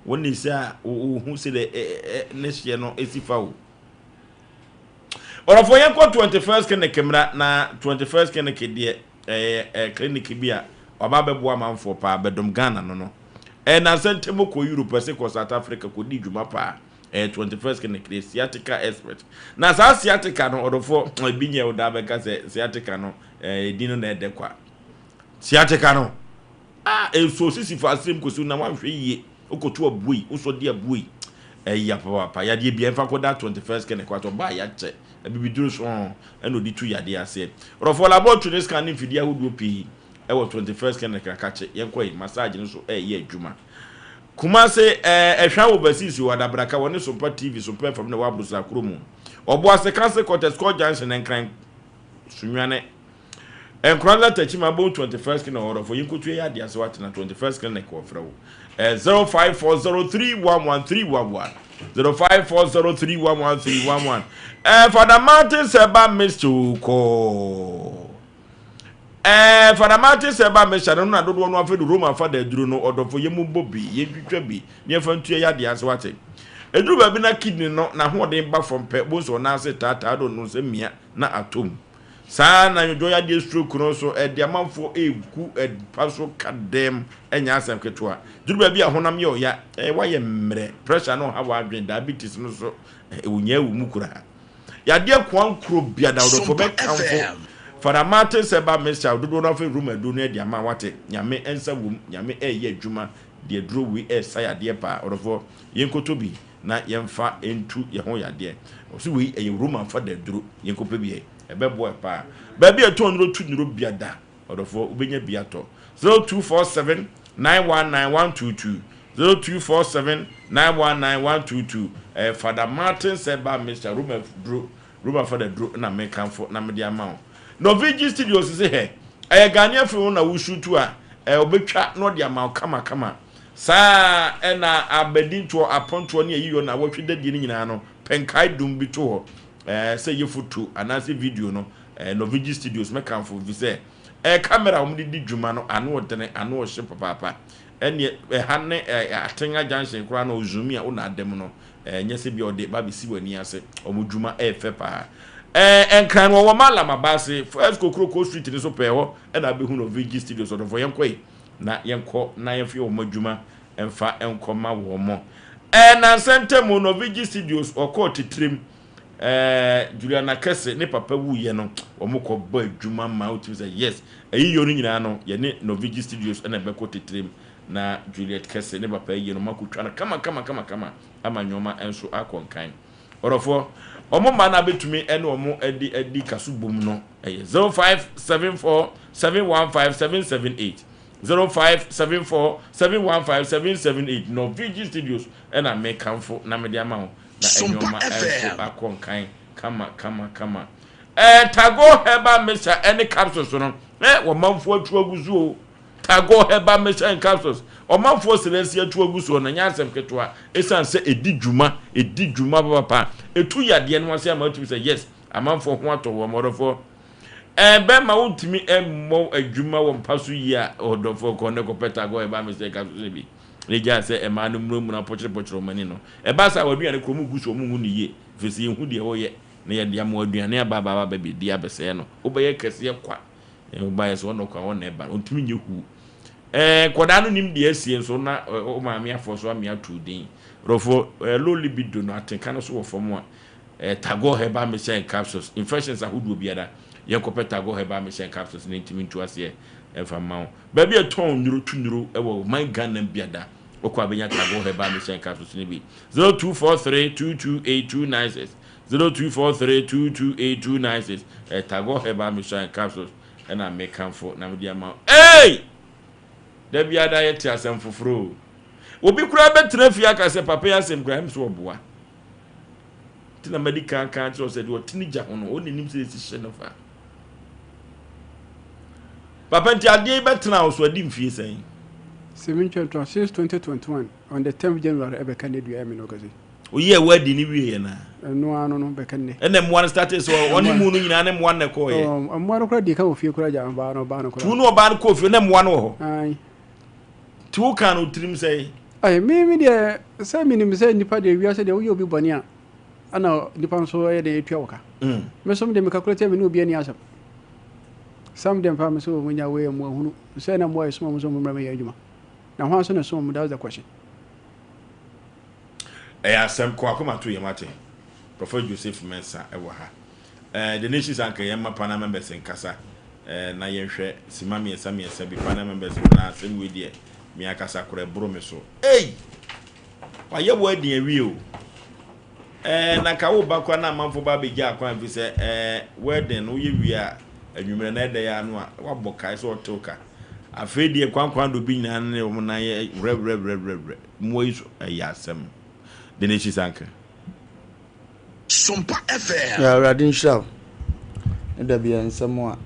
S1: woni se a hu se de ne hye no esifa wo wodofo ye ko 21st kan kemra na 21st kan ke de clinic bia oba beboa manfo pa bedom Ghana no na sentemo ko Europe se ko South Africa ko di dwuma pa 21st clinic sciatica expert na sa sciatica no odofo binye oda be ka se sciatica no dino na de kwa sciatica no so sisi for Asem ko so na wan hwe yie okoto abui so de abui ya papa ya de bia mfa ko da 21st kene kwato ba ya che abibiduru so eno di tu ya de ase rofo laboratory scan mfidi ahodo pi e wo 21st kene krakache yenkoi massage no so ye adwuma kuma se ehwa wo basisi wadabraka woni Sompa TV Sompa FM na wabrusa kromu obo ase cancer cortex call junction enkran sunwane enkran tachi ma bo 21st kene order for yinkotu ya de ase wat na 21st kene ko frawo 0540311311 0540311311 Father Martin Seba Mr. Ko Father Martin Seba Mr. no do no afa do Roma Father duro no odofo yemu bobi yedwitwa bi ne fa ntua ya de ase wate eduru ba bi na kidney no na hoden ba from pe bo so na ase tata do no se mia na atom saa na nyojo ya de stroke no so de amanfo egu paso kadem enya asem ketua duru ba bi ahonam ye oya waye mre pressure no ha wa adwen diabetes no so ewunya ewu mukura ya de kwankro bia da do be kanfo Father Martin Seba Mr. do no fe room edu no de ama wate nyame ensa wum nyame ye adwuma de duro wi saya de pa orofo yenkoto bi na yemfa entu ye ho ya de osi wi ye room afa de duro yenkope bi ebebo pa ba bi eton ro tu nro biada odofo ubenya biato 0247919122 0247919122 Father Martin Seba Mr. Ruma for the dro na me kanfo na me dia ma no VG Studios se he Ghanaian fi na wushutu a obetwa no dia ma kama saa na abedinto aponto ne yiyo na wotwe de nyina no penkai dum bi to ho say you photo anase video no no VG Studios me kanfo vi say camera om di dwuma no ano odene ano ohye papa ene hanne atenga junction kura no zoom ya una adem no nyese bi ode ba bisi wani ase omudwuma efe pa enkran wo mala mabase first kokroko street ni so pe ho na be hu no VG Studios so for yenkoi na yenko na yefi o madwuma emfa enkoma wo mo na sentemu no VG Studios okoti trim Juliana Kese ne papa wuye no omukọ ba adwuma ma uti say yes eyiyo no nyina no ye ne no VG Studios na be ko titrim na Juliet Kese ne papa yi no makotwa na kama amanyoma enso akonkan orofo omo ma na betumi ene omo edi kasubom no 0574715778 0574715778 no VG Studios na me kanfo na me dia ma ho na enyoma enso akonkan kama tago heba mesha any capsules no wo manfo atu aguzu tago heba mesha and capsules o manfo selesi atu aguzu na nya asem ketwa esan se edi dwuma papa etu yade no ase ama tu say yes amanfo ho ato wo modofo be ma wontimi emmo adwuma wo mpaso yi a odofo ko ne ko petago heba mesha capsules bi leja se ema no muro na pochire mani no ba sa waduane kromu guso mu hu niye fesi hu de wo ye na ye de am waduane aba be di abese no obeye kase kwa obaye so no kwa won na ba ontumi nye hu koda no nim de asie so na o maame afo so ame atudin rofo low libido no atenka no so wo fomo a tago heba mission capsules infections ahodo biada ye kopeta tago heba mission capsules ne ntimi ntu ase efama ba bi eton nuru tunuru ewo man Ghana biada okwa abenya tago heba mission capsules ne bi 0243228296 0243228296 tago heba mission capsules na make camfo na media ma hey da biada ye ti asem foforo obi kura betra fi aka se papa ya asem kura mso oboa tina medical kan so se do tinija hono oni nim se si hye no fa papa nti ade betra o so adi mfie sen
S17: 2021 on the 10th January ebe kan edu emi no kazi
S1: oye wadi ni wie na
S17: no ano no be kan ne
S1: enem one started so oni mu no nyina nem one ne ko ye
S17: mo no kura di kan ofie kura ja ba no kura
S1: tu no ba no ko ofie nem one wo ho
S17: ai
S1: tu kan utrim sei
S17: ai me de say minim say nipa de wiase de wo obi boni a ana nipa nso ye de etua woka me so me de me calculate me no obi ani asem some dem fa me so munya we mu ahunu say na mo ay so mo so mo mra me ya adwuma na ho so na so mo that's the question
S1: Asem ko akoma to yemate Prophet Joseph Mensa ewo ha the nations anka yemma pana members nkasa na yɛhwɛ sima miɛsa bi pana members na asɛm we die me akasa kora bro me so wayɛ wo adi awie o na ka wo ba kwa na amanfo ba begya akwan fi sɛ wedding no yɛ wie a anwumere na ɛda ya no a wabɔ kae so otoka afei die kwankwan do bi nyina ne wo na yɛ rev mo yi so ɛyɛ asɛm de ne chisanka
S4: Sompa FM
S2: ya radin shaw da bi ansamo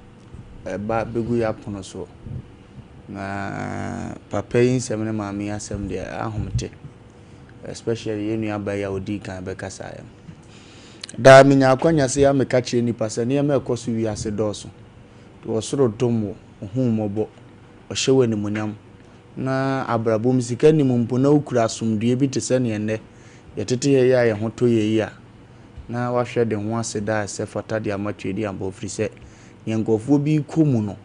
S2: a ba begu ya pono so na papa yin nsɛm ne maame asɛm de ahomte especially yenu aba ya odi kan be kasa ya da minya akwanya se ya meka kire nipa se ne ma ekoso wi ase dɔso to osoro domo ohummobo ohyewe ni munyam na abrabom sika ni mumpo na ukura asomdue bi te se ne enne yetete ya ye hoto ye yi a na wahwe de ho ase da se fata de amatwedi amba ofri se nyenkofo bi komu no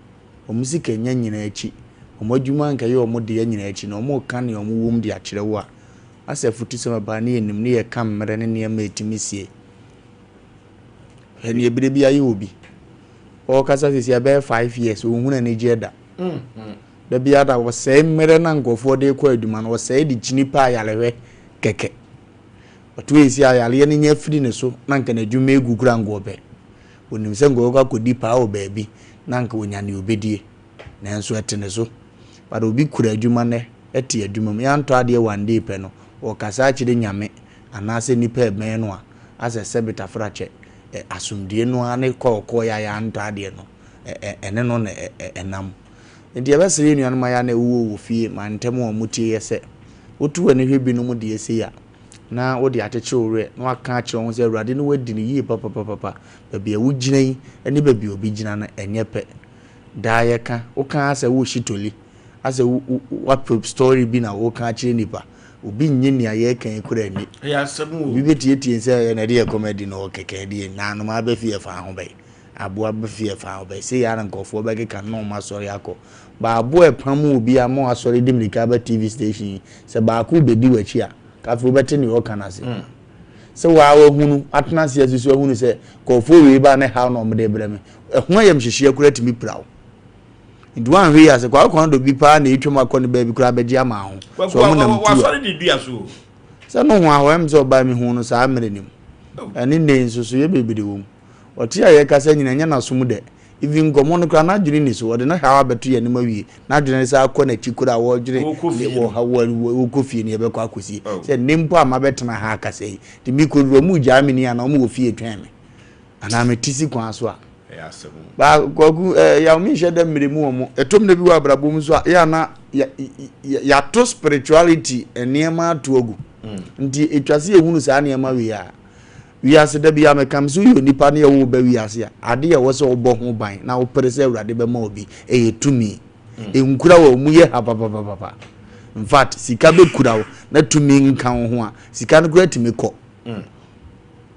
S2: omusika nya nyina achi omadwuma nka ye omode ya nyina achi na omo ka ne omo wom de akire wo a ase futi se maba ne enim ne ye kam mere ne ne ma etimisie eni ebire bi aye obi o kasa sisi abe 5 years ohuna ne jeda da bi ada wo se mere na nkofo de kwa aduma no wo se de chinipa ayalewe keke otu esi ayale ne nya firi ne so na nka na adwuma egugura ngobe onim se ngo ka kodi pa o baabi na nka onya ne obedie na enso etene so para obi kura adwuma ne eti adwuma mu ya nto ade one day pe no o kasa akire nyame anase nipa eben no a asese bitafrache asumdie no ane kokko ya nto ade no ene no na enam ndi abasere nuan ma ya na wo fie ma ntem o mutie yese otu ani hwebi no mu de yese ya na wo de ateche ore na aka akire ho se awurade no wadi ni yi papa babi a wo gina yi ani babi obi gina na enyepe da ye ka wo ka ase wo shitoli ase wo story bi na wo ka akire nipa obi nyini aye kan kura ni
S1: ya sabu
S2: bi betietie se na de comedy no keke de na no ma ba fie fa ho bai abo ba fie fa ho bai se ya ran kofo ba ke kan no ma sori akọ ba abo epam obi a mo asori de mrika ba TV station se ba ku bedi wachi a ka fo beti ni o kana se se wa hunu atena se asusu hunu se kofo we ba ne ha no mo de breme ehun ayem hihie akura timi prawo Ndwan hwe ya se kwa do bi pa na etwem akọ ba bi kura beji ama ho
S1: so mo nam tu wa sori de dua so
S2: se no ho awem so ba mi hu no sa amere nim ani ne nsusu ye bebede wom oti aye kasa nyina nya na som de even gomo no kura na dwene ni so ode na hawa beto ye ne mawie na dwene sa akọ na chikura wo dwene wo hawa wo kofie ne be kwa akosi se nimpo ama betena ha kasa yi ti mi ko ro mu ja mi ni ana mo wo fie twen me ana me tisi kwa so a ba gogu ya mi shede mremu omo etom na bi wa brabom so ya na ya to spirituality eniema to ogu nti etwase ehunu sa eniema we ya wi ase da bi ya mekam so yo nipa na wo ba wi ase a ade ya wo se obo ho ban na wo pere se awurade be ma obi tumi enkura wo mu ye papa in fact sika be kura wo na tumi nka ho a sika no kura timi ko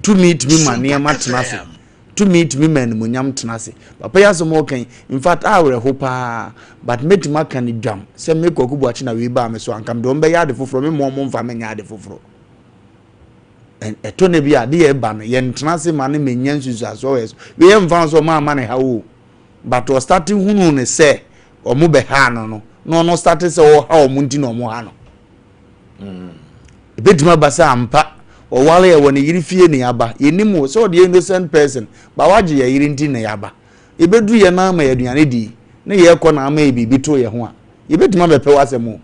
S2: tumi ma ne ma tenase to meet me men munyam tenase papa ya so mo kan in fact awre ho pa but meti maka ni dwam se me kokubu achi na we ba me so ankam do mbe ya de foforo me mo mfa me nya de foforo eto ne bi ade ye ba no ye tenase ma ne menya nsusu aso we ye mfa so ma ne ha wo but o starting hunu ne se o mo be ha no starting se o ha o mu nti no mo ha no ebetima basa ampa o wale ya woni yiri fie ne yaba yenimu so the innocent person ba waje ya yiri nti ne yaba ebedu ye na ama aduane di ne ye kọ na ama bibi to ye ho a yebetuma bepe wasemo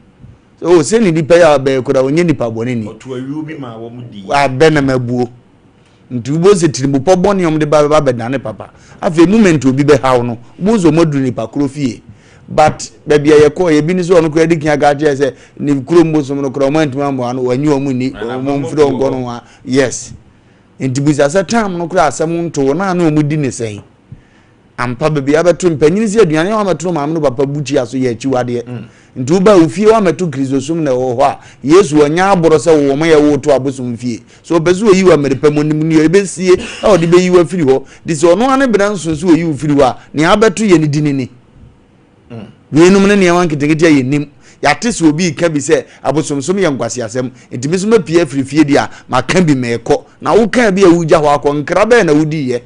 S2: so se ni dipa ya ba ekura onye nipa bone ni
S1: otu awi obi ma wo mudi
S2: abe na mabuo nti ubo se tirimu pobone om de ba bedane papa afi moment obi be hawo no buzo modu nipa kro fie but baby ye ko ye bi ni so no kura di kian ga je se ni kuro mboso no kura moment mambo ano wanyi omu ni omu firo ngono wa yes enti buza sa time no kura asem nto na na omu di ne sen ampa baby abeto mpanyini si aduane wa metro mam no papa buchi aso ye chi wade enti uba ofie wa meto krisosum na wo ho a yesu onya aboro se wo mo ye wo to abosum fie so bezu oyi wa mere pamonim ni ebesie a odi be yi wa firi ho dise ono ane branso so oyi firi wa ni abeto ye ni dinini wenum ne newan kitikiti ye nim ya tese obi ka bi se abosomsom ye nkwase asem entimi so mapie afirifie dia maka bi meko na wo ka bi a wuja ho akọ nkra be na wudi ye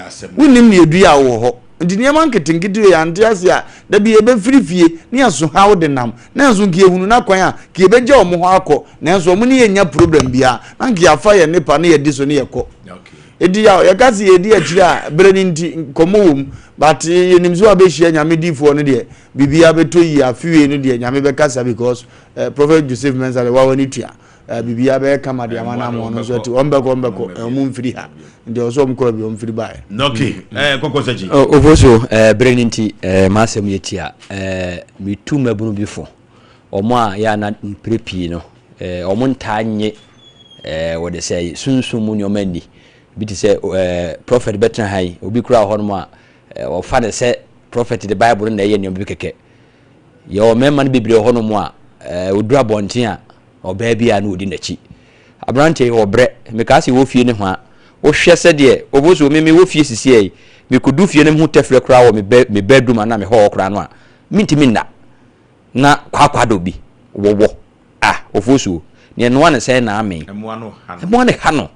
S1: asem
S2: wonim ne edu ya wo ho
S5: ndi niam nketenkete ya antiase a da bi ebe firifie ne aso how de nam na aso nkie hunu na kwan a ke ebe gye omo ho akọ na aso omo ne yenya problem bia na nkie afa ye nipa ne ye di so ne ye kọ edi ya ye ka se ye di akiri a bere ni nti komo wom but ye nimzo abehia nyame difo no de bibia beto yi afiwe no de nyame be kasa because prophet Joseph Mensah wa wani tua bibia be kama de amana mo no so ti ombeko mu mfiri ha ndi oso mko bi mfiri bae
S1: okay kokosaji
S3: ovoso bere ni nti masem yetia mitu mabunu bifo omo a ya na mprepi no omo ntanye wo de say sunsumu ni omani bi ti say prophet betra hai obi kura ho no a o fa de say prophet the bible na ye ni obi keke ye o mema no bibire ho no mo a odura bonten a oba bia na odi nachi abrante wo bre mekase wo fie ne ho a wo hwe se de oboso meme wo fie sisi ai me kodu fie ne ho tefre kura wo me bedroom na me ho kura no a mintimi na kwakwado bi wo ofosuo ne no ane say na amen emo no ha no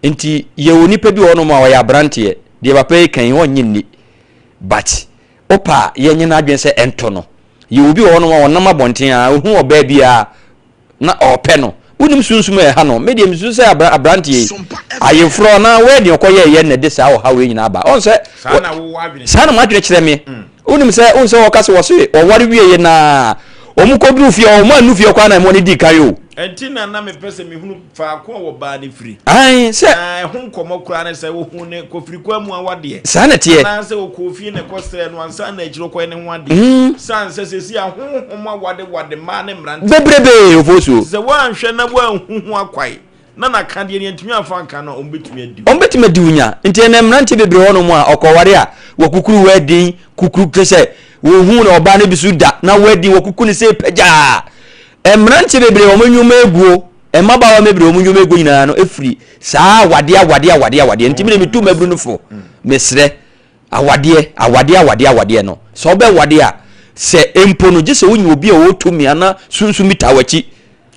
S3: enti ye onipa bi wo no ma wo ya abrante de papa kan wo nyinni but opa ye nyina adwen se ento no ye obi wo no ma wonam abonten a ohu oba bia na ope no unim sunsum e ha no me de msu se abrante ayefro na we de okoye ye ne de sa wo ha we nyina ba on se
S1: sana wo adwen
S3: sana ma adwen kire me unim se on se wo kase wo so o ware wie ye na omukobru fie o ma nu fie kwa na mo ne di kayo
S1: enti na me pese me hunu fa ko wo ba ne firi
S3: ai se
S1: hu komo kura ne se wo hu ne ko firi kwa mu awade
S3: sana tie
S1: na se wo ko fie ne ko sere no ansa na ejiro ko ne ho ade san se si hu ma wade ma ne mrante
S3: bebrebe ofosu
S1: se wa nhwe na wa hu akwai na ka de ne ntumi afa nka na ombetumi
S3: adi unya enti na mrante bebre ho no mu a okoware a wakukuru wedding kukuru kese wo hu na oba ne bisu da na wedding wakukuru ne se peja emranche bebre omanyuma eguo emabawa mebre omanyuma eguo nyina no efri saa wade ntimi ne mitu mabru no fo mesre awade no so obe wade a se empo no gise wonyi obi a wotumi ana sunsu mitawachi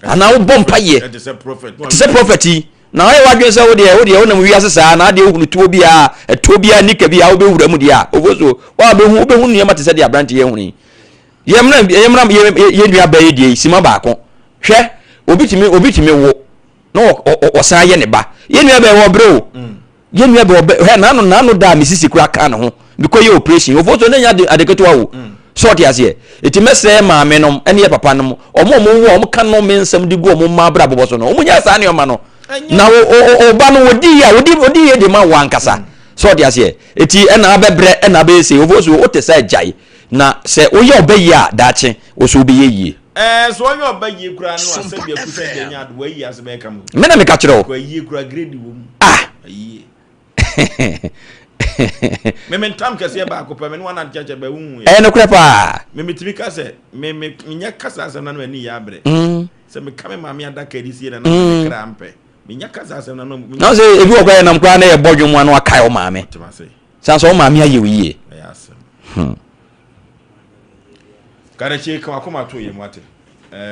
S3: ana wo bompa ye
S1: it is a
S3: prophet na ayi wadwen se wo de wonam wiase saa na de ohunu tuo bia nika bia wo be wura mu dia ofoso wa be hu niam te se de abrante ye huni yemra ye nua ba ye die sima ba ko hwe obitimi wo no osan ye ne ba ye nua ba wo bre o ye nua ba he nanu da misisi kura kan ho because ye operation ofoso na nya adeketo wo short yase eti mesre ma me no ene ye papa no omo wo omo kan no mensam di go omo ma bra bobo no omo nya sa ne o ma no na o ba no wodi ye de ma wankasa short yase eti ena abebre ena be se ofoso o te sa jai na se oye obayi a dache o so obayi yi
S1: so oye obayi kura no asabi akusa de nya do yi asebe kam
S3: me na me ka kire o
S1: ko yi kura grade wo ayi me mentam kase ba ko pa me no na chacha ba wu
S3: no kure pa
S1: me mitimi kase me nya kasa asem na no ani ya bre se me kame ma me adaka di sie na me kra ampe me nya kasa asem na no
S3: no se ebi wo kwa na mkra na ye bodwo mu anu akai o ma me sanso o ma me aye wiye
S1: Karachi kwa kuma to ye mwate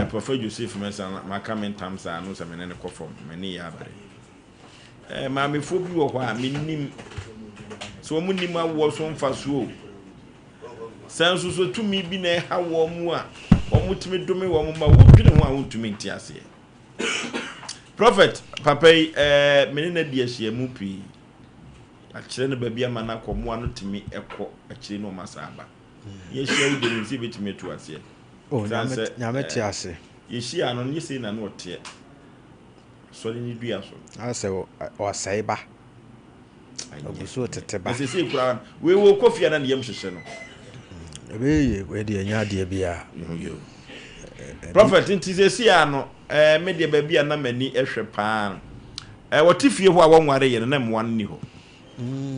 S1: Prophet Joseph Mensah ma comment tamsa no se menene ko form meni ya bare ma me fo bi wo kwa menim so mu nim awo so mfa so sanso so tumi bi na ha wo mu a wo mutumi dome wo mu ma wo dwene ho a wo tumi ntiase Prophet papa menene de ahia mu pi a kire ne ba bia mana ko mu anu tumi ekọ a kire no masaba ye share with them see bit me to ase
S16: nyame ti ase
S1: ye share no ye say na no te so ni dua so
S16: ase o saiba obuso teteba
S1: ase say kura we wo kofi na yem hwehwe no
S16: ebe we de nya de bia
S1: prophet nti say ano me de ba bia na mani ehwe paa wote fie ho a wonware ye na mwa ni ho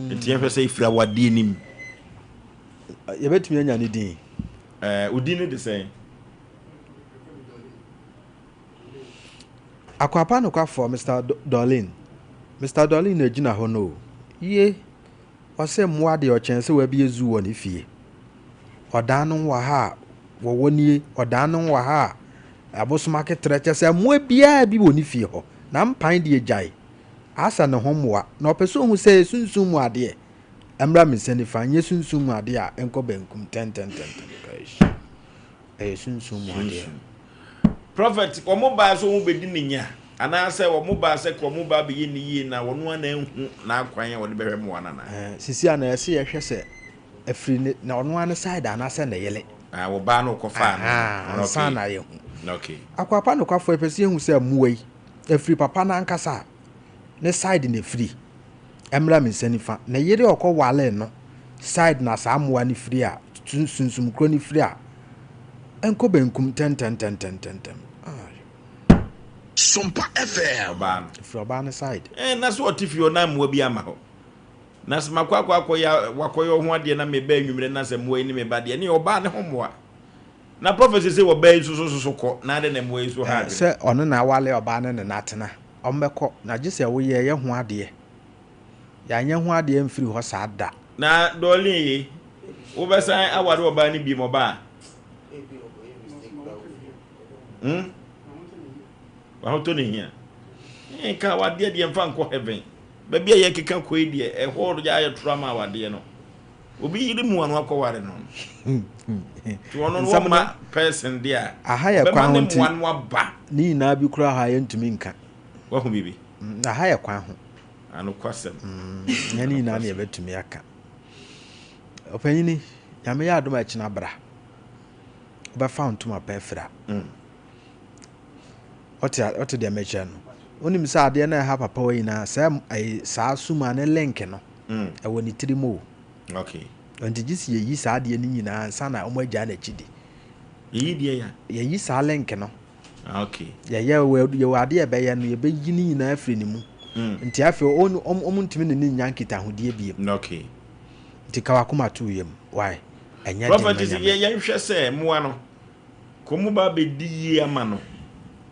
S1: nti ye say ifra wade nim
S16: ye betumi anya ne din
S1: udin de say
S16: akwapa no kwa for Mr. Dolin na gina ho no ye wase mwa de o chense wa bi ezu wo ne fie odanu wa ha wo woni odanu wa ha abosoma ketre se mwa bia bi wo ne fie ho na mpan de jai asa ne ho mwa na opeso hu se sunsun mu ade emra me senifa nye sunsum ade a enko benkum 10 sunsum ade
S1: prophet omo ba so wo bedi ninya ana se omo ba se ko omo ba be yi ni yi na wono ana hu na akwan ya wo de behwe mo wana na
S16: sisi ana ese ye hwe se afri na ono ana side ana se na yele
S1: wo ba no ko fa
S16: na sa na ye hu
S1: okay
S16: akwapa no kwafo epese hu se muwei afri papa na nkasa ne side na free emra me senifa na yere okọ wale no side na sa amwa ni free a sunsum kro ni free a enko benkum 10
S4: Sompa FM
S1: ban
S16: from ban side
S1: na so otifio na amwa bi ama ho na se makwa ya wakoyo ho ade na me ba nwumre na se mwa ni me ba de ne oba ne ho mwa na prophecy say oba yi so ko na de na mwa yi so ha
S16: se ono na wale oba ne natena ombeko na gise wo ye ho ade ya nya ho ade mfiri ho sa da
S1: na doli wo besan awade oba ni bi mo ba wa to ni hia ka wade de mfa nko heaven ba bia ye keka ko edi e ho ya ye trama wade no obi yiri mu anu akọware no to ono no ma person dia
S16: aha ye kwa ho nti
S1: ni
S16: na bi kura ha ye ntumi nka
S1: wa hu bibi
S16: aha ye kwa ho
S1: anu kwasem
S16: nyani na na ye betumi aka opanyini nyame ya adoma china bra ba found to my pefra ote de mecha no onim sa ade na ha papa we na sa suma ne link no e woni tirimo
S1: okay
S16: onti gisi ye yi sa ade ni nyina sa na omo agya na chidi
S1: yi die ya
S16: ye yi sa link no
S1: okay
S16: ye we ade e be ye no ye be yi ni nyina afri ni mu nti afi omo ntimi ne ni nyankita hodie biem
S1: okay
S16: nti kawakoma tu yem why enya
S1: prophet ye nhwe se moa no komu ba be di ama no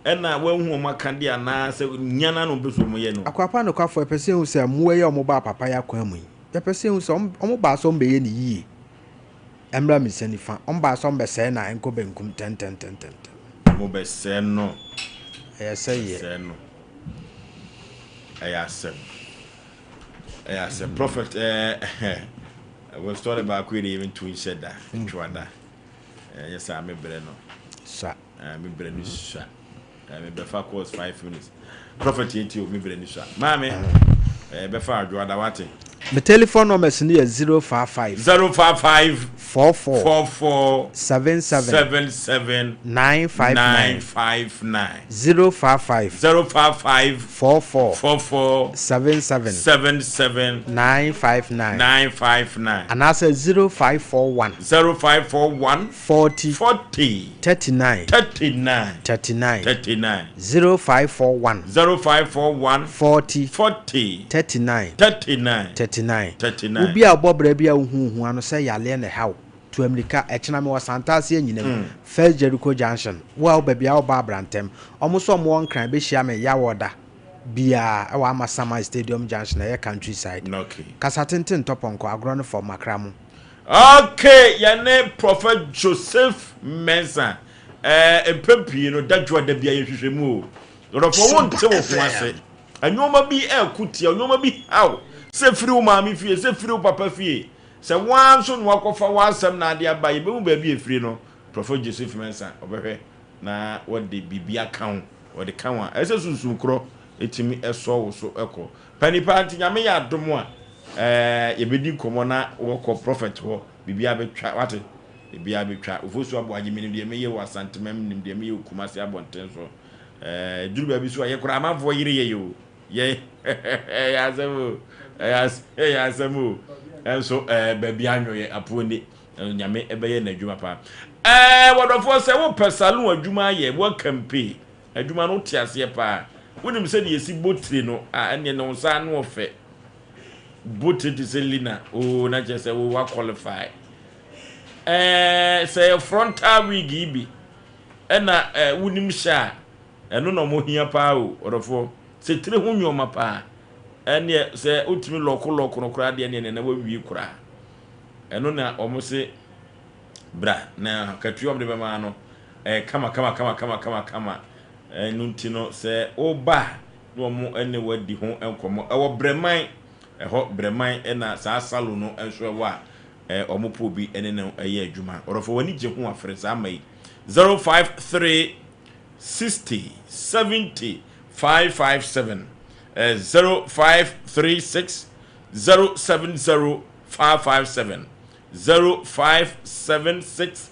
S1: ena wanhu maka dia na se nyana no beso mo ye no
S16: akwapa no kwafo epese hu se moa ye omo ba papa ya kwa mu epese hu se omo ba so mbe ye ni yi emra mi senifa omo ba so mbe se na enko benkum 10
S1: mo be se no
S16: se ye
S1: se no Asem prophet we story about we even twin said that twada yes I me bre no
S16: sa
S1: me bre no sa me be fa course 5 minutes prophet yenti o me bre no sa mame be fa adwada wate
S16: the telephone number is 055 44 77 959 055 44 77 959 and that's 0541 40 39 0541 40 39 ubi abobra bia huhu ano say yale ne haw to America echena me wasantase anyinam First Jericho Junction wa babia oba brantem omoso mo nkran be hia me yawoda bia e wa Amasama Stadium Junction e countryside
S1: okay
S16: kasatenten toponko agro no for makramu
S1: okay yane prophet Joseph Mensa empempi no dadwa da bia yehwehwemu o do for won te wo ase anyoma bi ekutia anyoma bi haw se free wo maami fie se free wo papa fie se wan so no akofa wasam na ade aba ye be mu ba bi efri no prophet Joseph Mensa obehwe na wode bibia kan wode kan a ese sunsun kro etimi eso wo so eko panipa nyame ya domo a ye bedi komo na wo prophet ho bibia betwa wate bibia betwa Oforisuo Aboagye mini de me ye wasantemam nim de me ye Kumasi abonten so duru ba bi so ye kura amafo yire ye yo ye Asem enso baby anyoye aponi nyame ebeye na adwuma pa wodofo se wo pesalu adwuma ye wo campaign adwuma no tiase pa wonim se de yesi botire no ene no nsa no ofe botire selina o na je se wo qualify se frontal wig ibi ena wonim sha eno no mo hia pa o wodofo se tire ho nyoma pa ene se utimi loko no kura de ne na wawi kura eno na omo se bra na katuom de bema no kama enu ntino se oba no omo ene wadi ho enkomo ewo breman ɛhɔ breman ɛna saa salon no enso ɛwa omopo bi ene no ɛyɛ adwuma orofo wani gye ho afre saa mai 053 60 70 557 0536 070 557 0576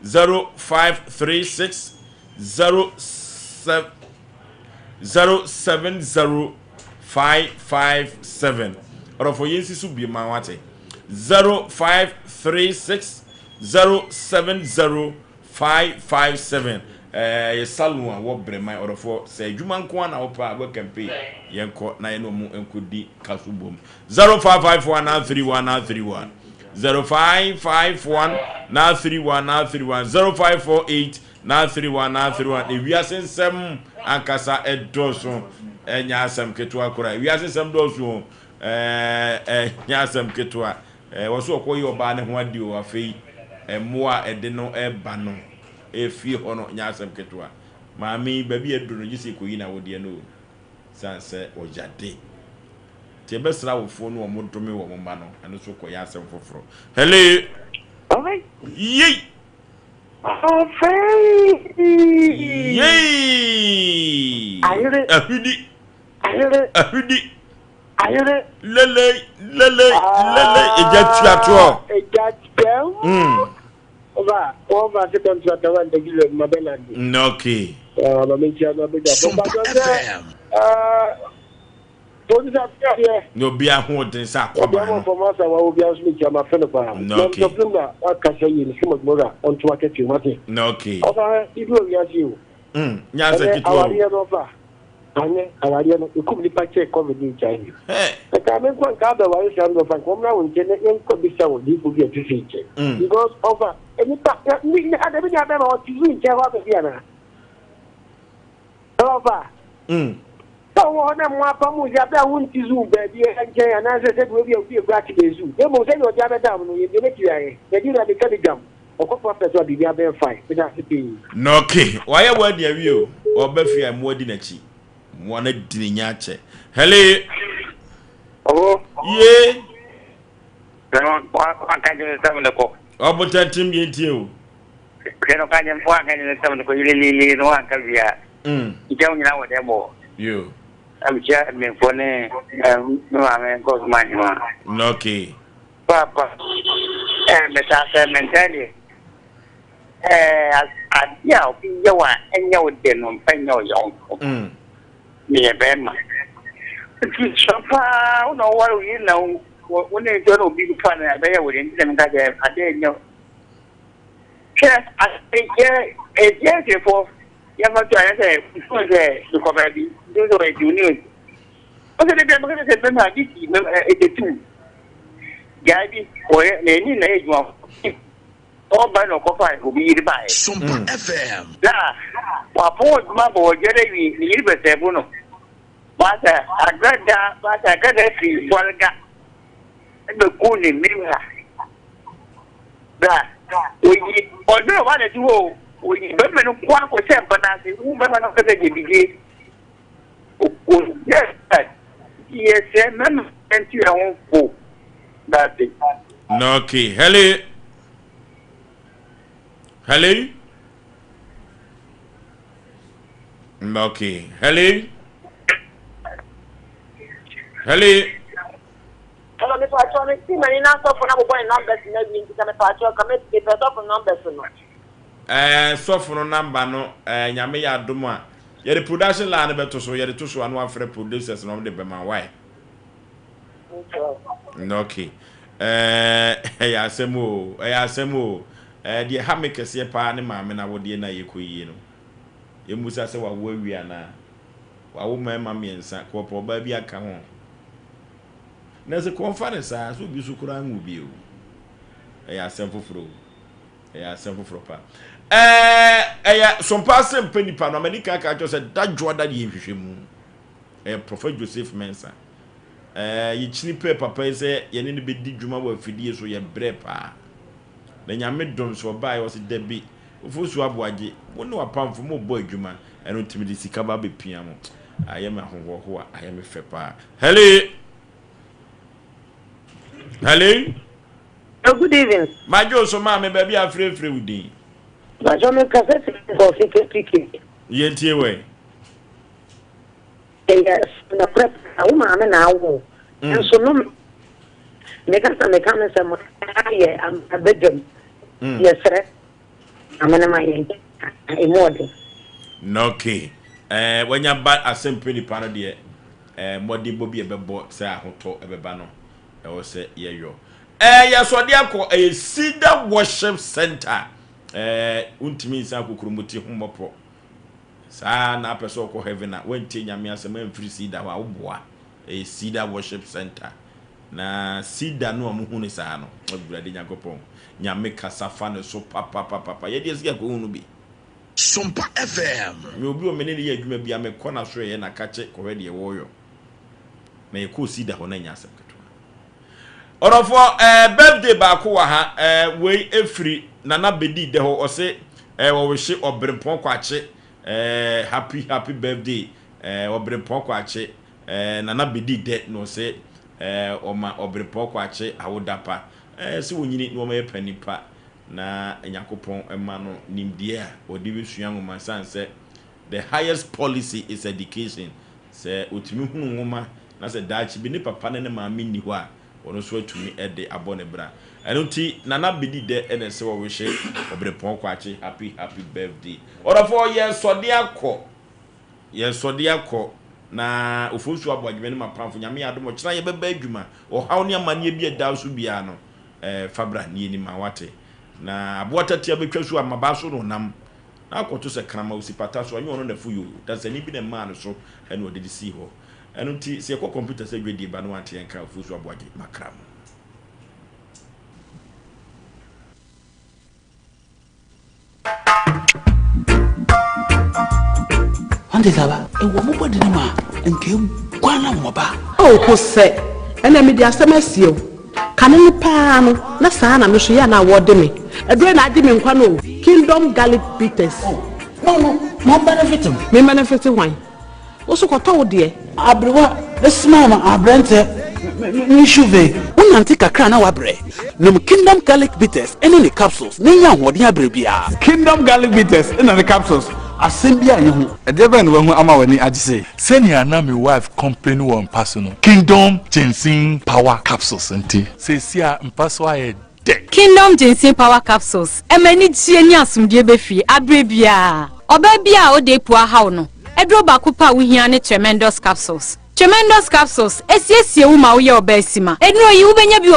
S1: 0536 070 557 or for yensi su bi ma wate 0536 070 557 ye salon wo brema or for say djuma nko na wo pa go campaign yenko na ye no mu enkodi kasubom 0551931931 0551 931 0548 931 ewiasensem ankasa edoso enya asem ketua kora ewiasensem doso enya asem ketua woso okoyi oba ne ho adi o afei moa ede no eba no efi hono nya asem ketua maami babi eduro gisi koyi na wode no sanse ojade ti besra wofo no omodome wo mma no eno so koyi asem foforo hello
S7: okay
S1: yey yey ahudi lele ejatuato
S10: over the country at the one the gill Mabelandi.
S1: Okay. No be a holding sack.
S10: For master, will be asking me, my friend of mine. No, what can say in some more on to market you, Martin.
S1: Okay.
S10: Over, it will be as you.
S1: Yes,
S10: you could be packed COVID in China. The Carmen Quancada was a of a commonwealth and Jenny could be someone who could get to see it. Because over any part that we had every other or to reach out of Vienna. Over. So one of my problems are that one to zoo, baby, and as I said, will be a black zoo. They will say your jabber down when you make it. They do not be cutting down.
S1: No, okay. Why are word you? Or Buffy, I'm wording at you. One a dinyache. Hello.
S8: Oh,
S1: yeah.
S8: What can you tell me the cook?
S1: Oh, but that team get you.
S8: Can you walk and tell me the really no one can be at? You don't know what they're more.
S1: You.
S8: I'm just being funny. No, I mean, cause mine.
S1: Okay.
S8: Papa. And the Asem Mpe Nipa. You are and you would then on pen your young. Me a bema. Sompa, no, what we know when they don't be fun and they wouldn't them that I didn't know. Yes, I think, a year for Yama to say, to cover the do the way you knew. What did they say? Remember, it's a two. Gabby, or any age one. All by no coffee will be by
S4: Sompa FM.
S8: Yeah, what poor Mambo, Jerry, the Sebuno. But I got that, but I got a free Walga. And the cool in Mira. That we although what to do, we women who want to say, but I say, who never know the begin. Yes, and you are on that's it.
S1: No, okay. Hello. Hello? Okay. Hello? Hello?
S18: Hello, Mr. Attorney. See, my now so for now, boy, numbers in every income patrol, come to the first of numbers.
S1: So for no number, no, Yame Yaduma. Yet the production line better so yet to show and one for producers and only by my wife. Okay. Asemo. The hammock is a pan, mamma, and I would na you. You must say what we are now. What woman, mammy, and Sack, or baby, I come on. There's a conference, I should be so crying with you. I ask simple fro. I ask simple proper. Some Asem Mpe Nipa, America, I just said that draw that you Prophet Joseph Mensa. You chinipe papa say, you need to be Dijuma with Fidi, so you brepa. Then you made them so by was a Debbie. Oforisuo Aboagye, one no apart from more boy Juma, and ultimately Sikaba be piano. I am a home, I am a fepa. Hello. Hello.
S18: Good evening.
S1: My Joe, so mammy, baby, I'm free with thee.
S18: My John cassette for 50.
S1: Yet, away.
S18: Yes, the prep, a woman now. And so, no, make us a mechanism. I'm a bedroom. Yes, sir. I'm an immortal.
S1: No, okay. When you're bad, Asem Mpe Nipa no de modi bobi ebebo say ahoto ebeba no e wo say yeyo yeso de akọ Cedar Worship Center untimi nsa kokromoti homopo saa na apeso ko heaven na wenti nyame asem amfiri Cedar wa oboa Cedar Worship Center na Cedar no amuhu ne saa no obrade nyakopon nyame kasafa ne so papa ye de sika ko hunu bi
S4: Sompa FM.
S1: Me obi o menene ye adwuma bia me kona so ye na kache ko we de wo yo. Me ko Cedar ho na nya asem keto. Orofo birthday ba ko wa ha we efri nana bedi de ho o se wo we hye obrempon kwache happy birthday obrempon kwache nana bedi de no se o ma obrempon kwache awodapa se wonyini no ma ye panipa na enyakopon emano nimdia odi besua ngoma sanse the highest policy is education se otimi hunu ngoma na se daachi bi ne papa ne maami ni ho a wono so atumi ede abone bra enoti nana bedi de ene se wo hye obrepon kwache happy birthday orafo ye sode akọ na Oforisuo Aboagye ne mapamfo nyame adom kira ye beba adwuma o hawo ne amane bi eda so bia no fabra ni ni mawate na aboatatia betwa so amaba so no nam na akoto se krama osipata so anyo no na fuyo dansa ni bi ne man so ene o de si ho eno ti se ekọ computer se dwedi ba no ante enka Oforisuo Aboagye makram
S19: ande saba e wo mo bodi ni ma nke kwana mo ba
S13: o ko se ene mi di asemesio kanene pa no na saa na me so ya na wo de me edre na adi me nkwa no Kingdom Garlic Bitters
S19: no mo benefit
S13: me benefit why wo so ko to de
S19: abrewa this man abrante ni chuve unanti kakra na wabre no Kingdom Garlic Bitters ene ni capsules ni nya ho de abre bia
S5: Kingdom Garlic Bitters ene ni capsules asembia yehu
S12: edebe no wahu ama wani agise senior na my wife company one personal Kingdom Ginseng Power Capsules nti sesia mpaso aye de
S11: Kingdom Ginseng Power Capsules emani tie ni asumdie befi abrebia oba bia o de pu ahaw no edro ba ko pa wo hia ne Tremendous Capsules esiesie wo ma wo ye oba sima enro yi wo benya bi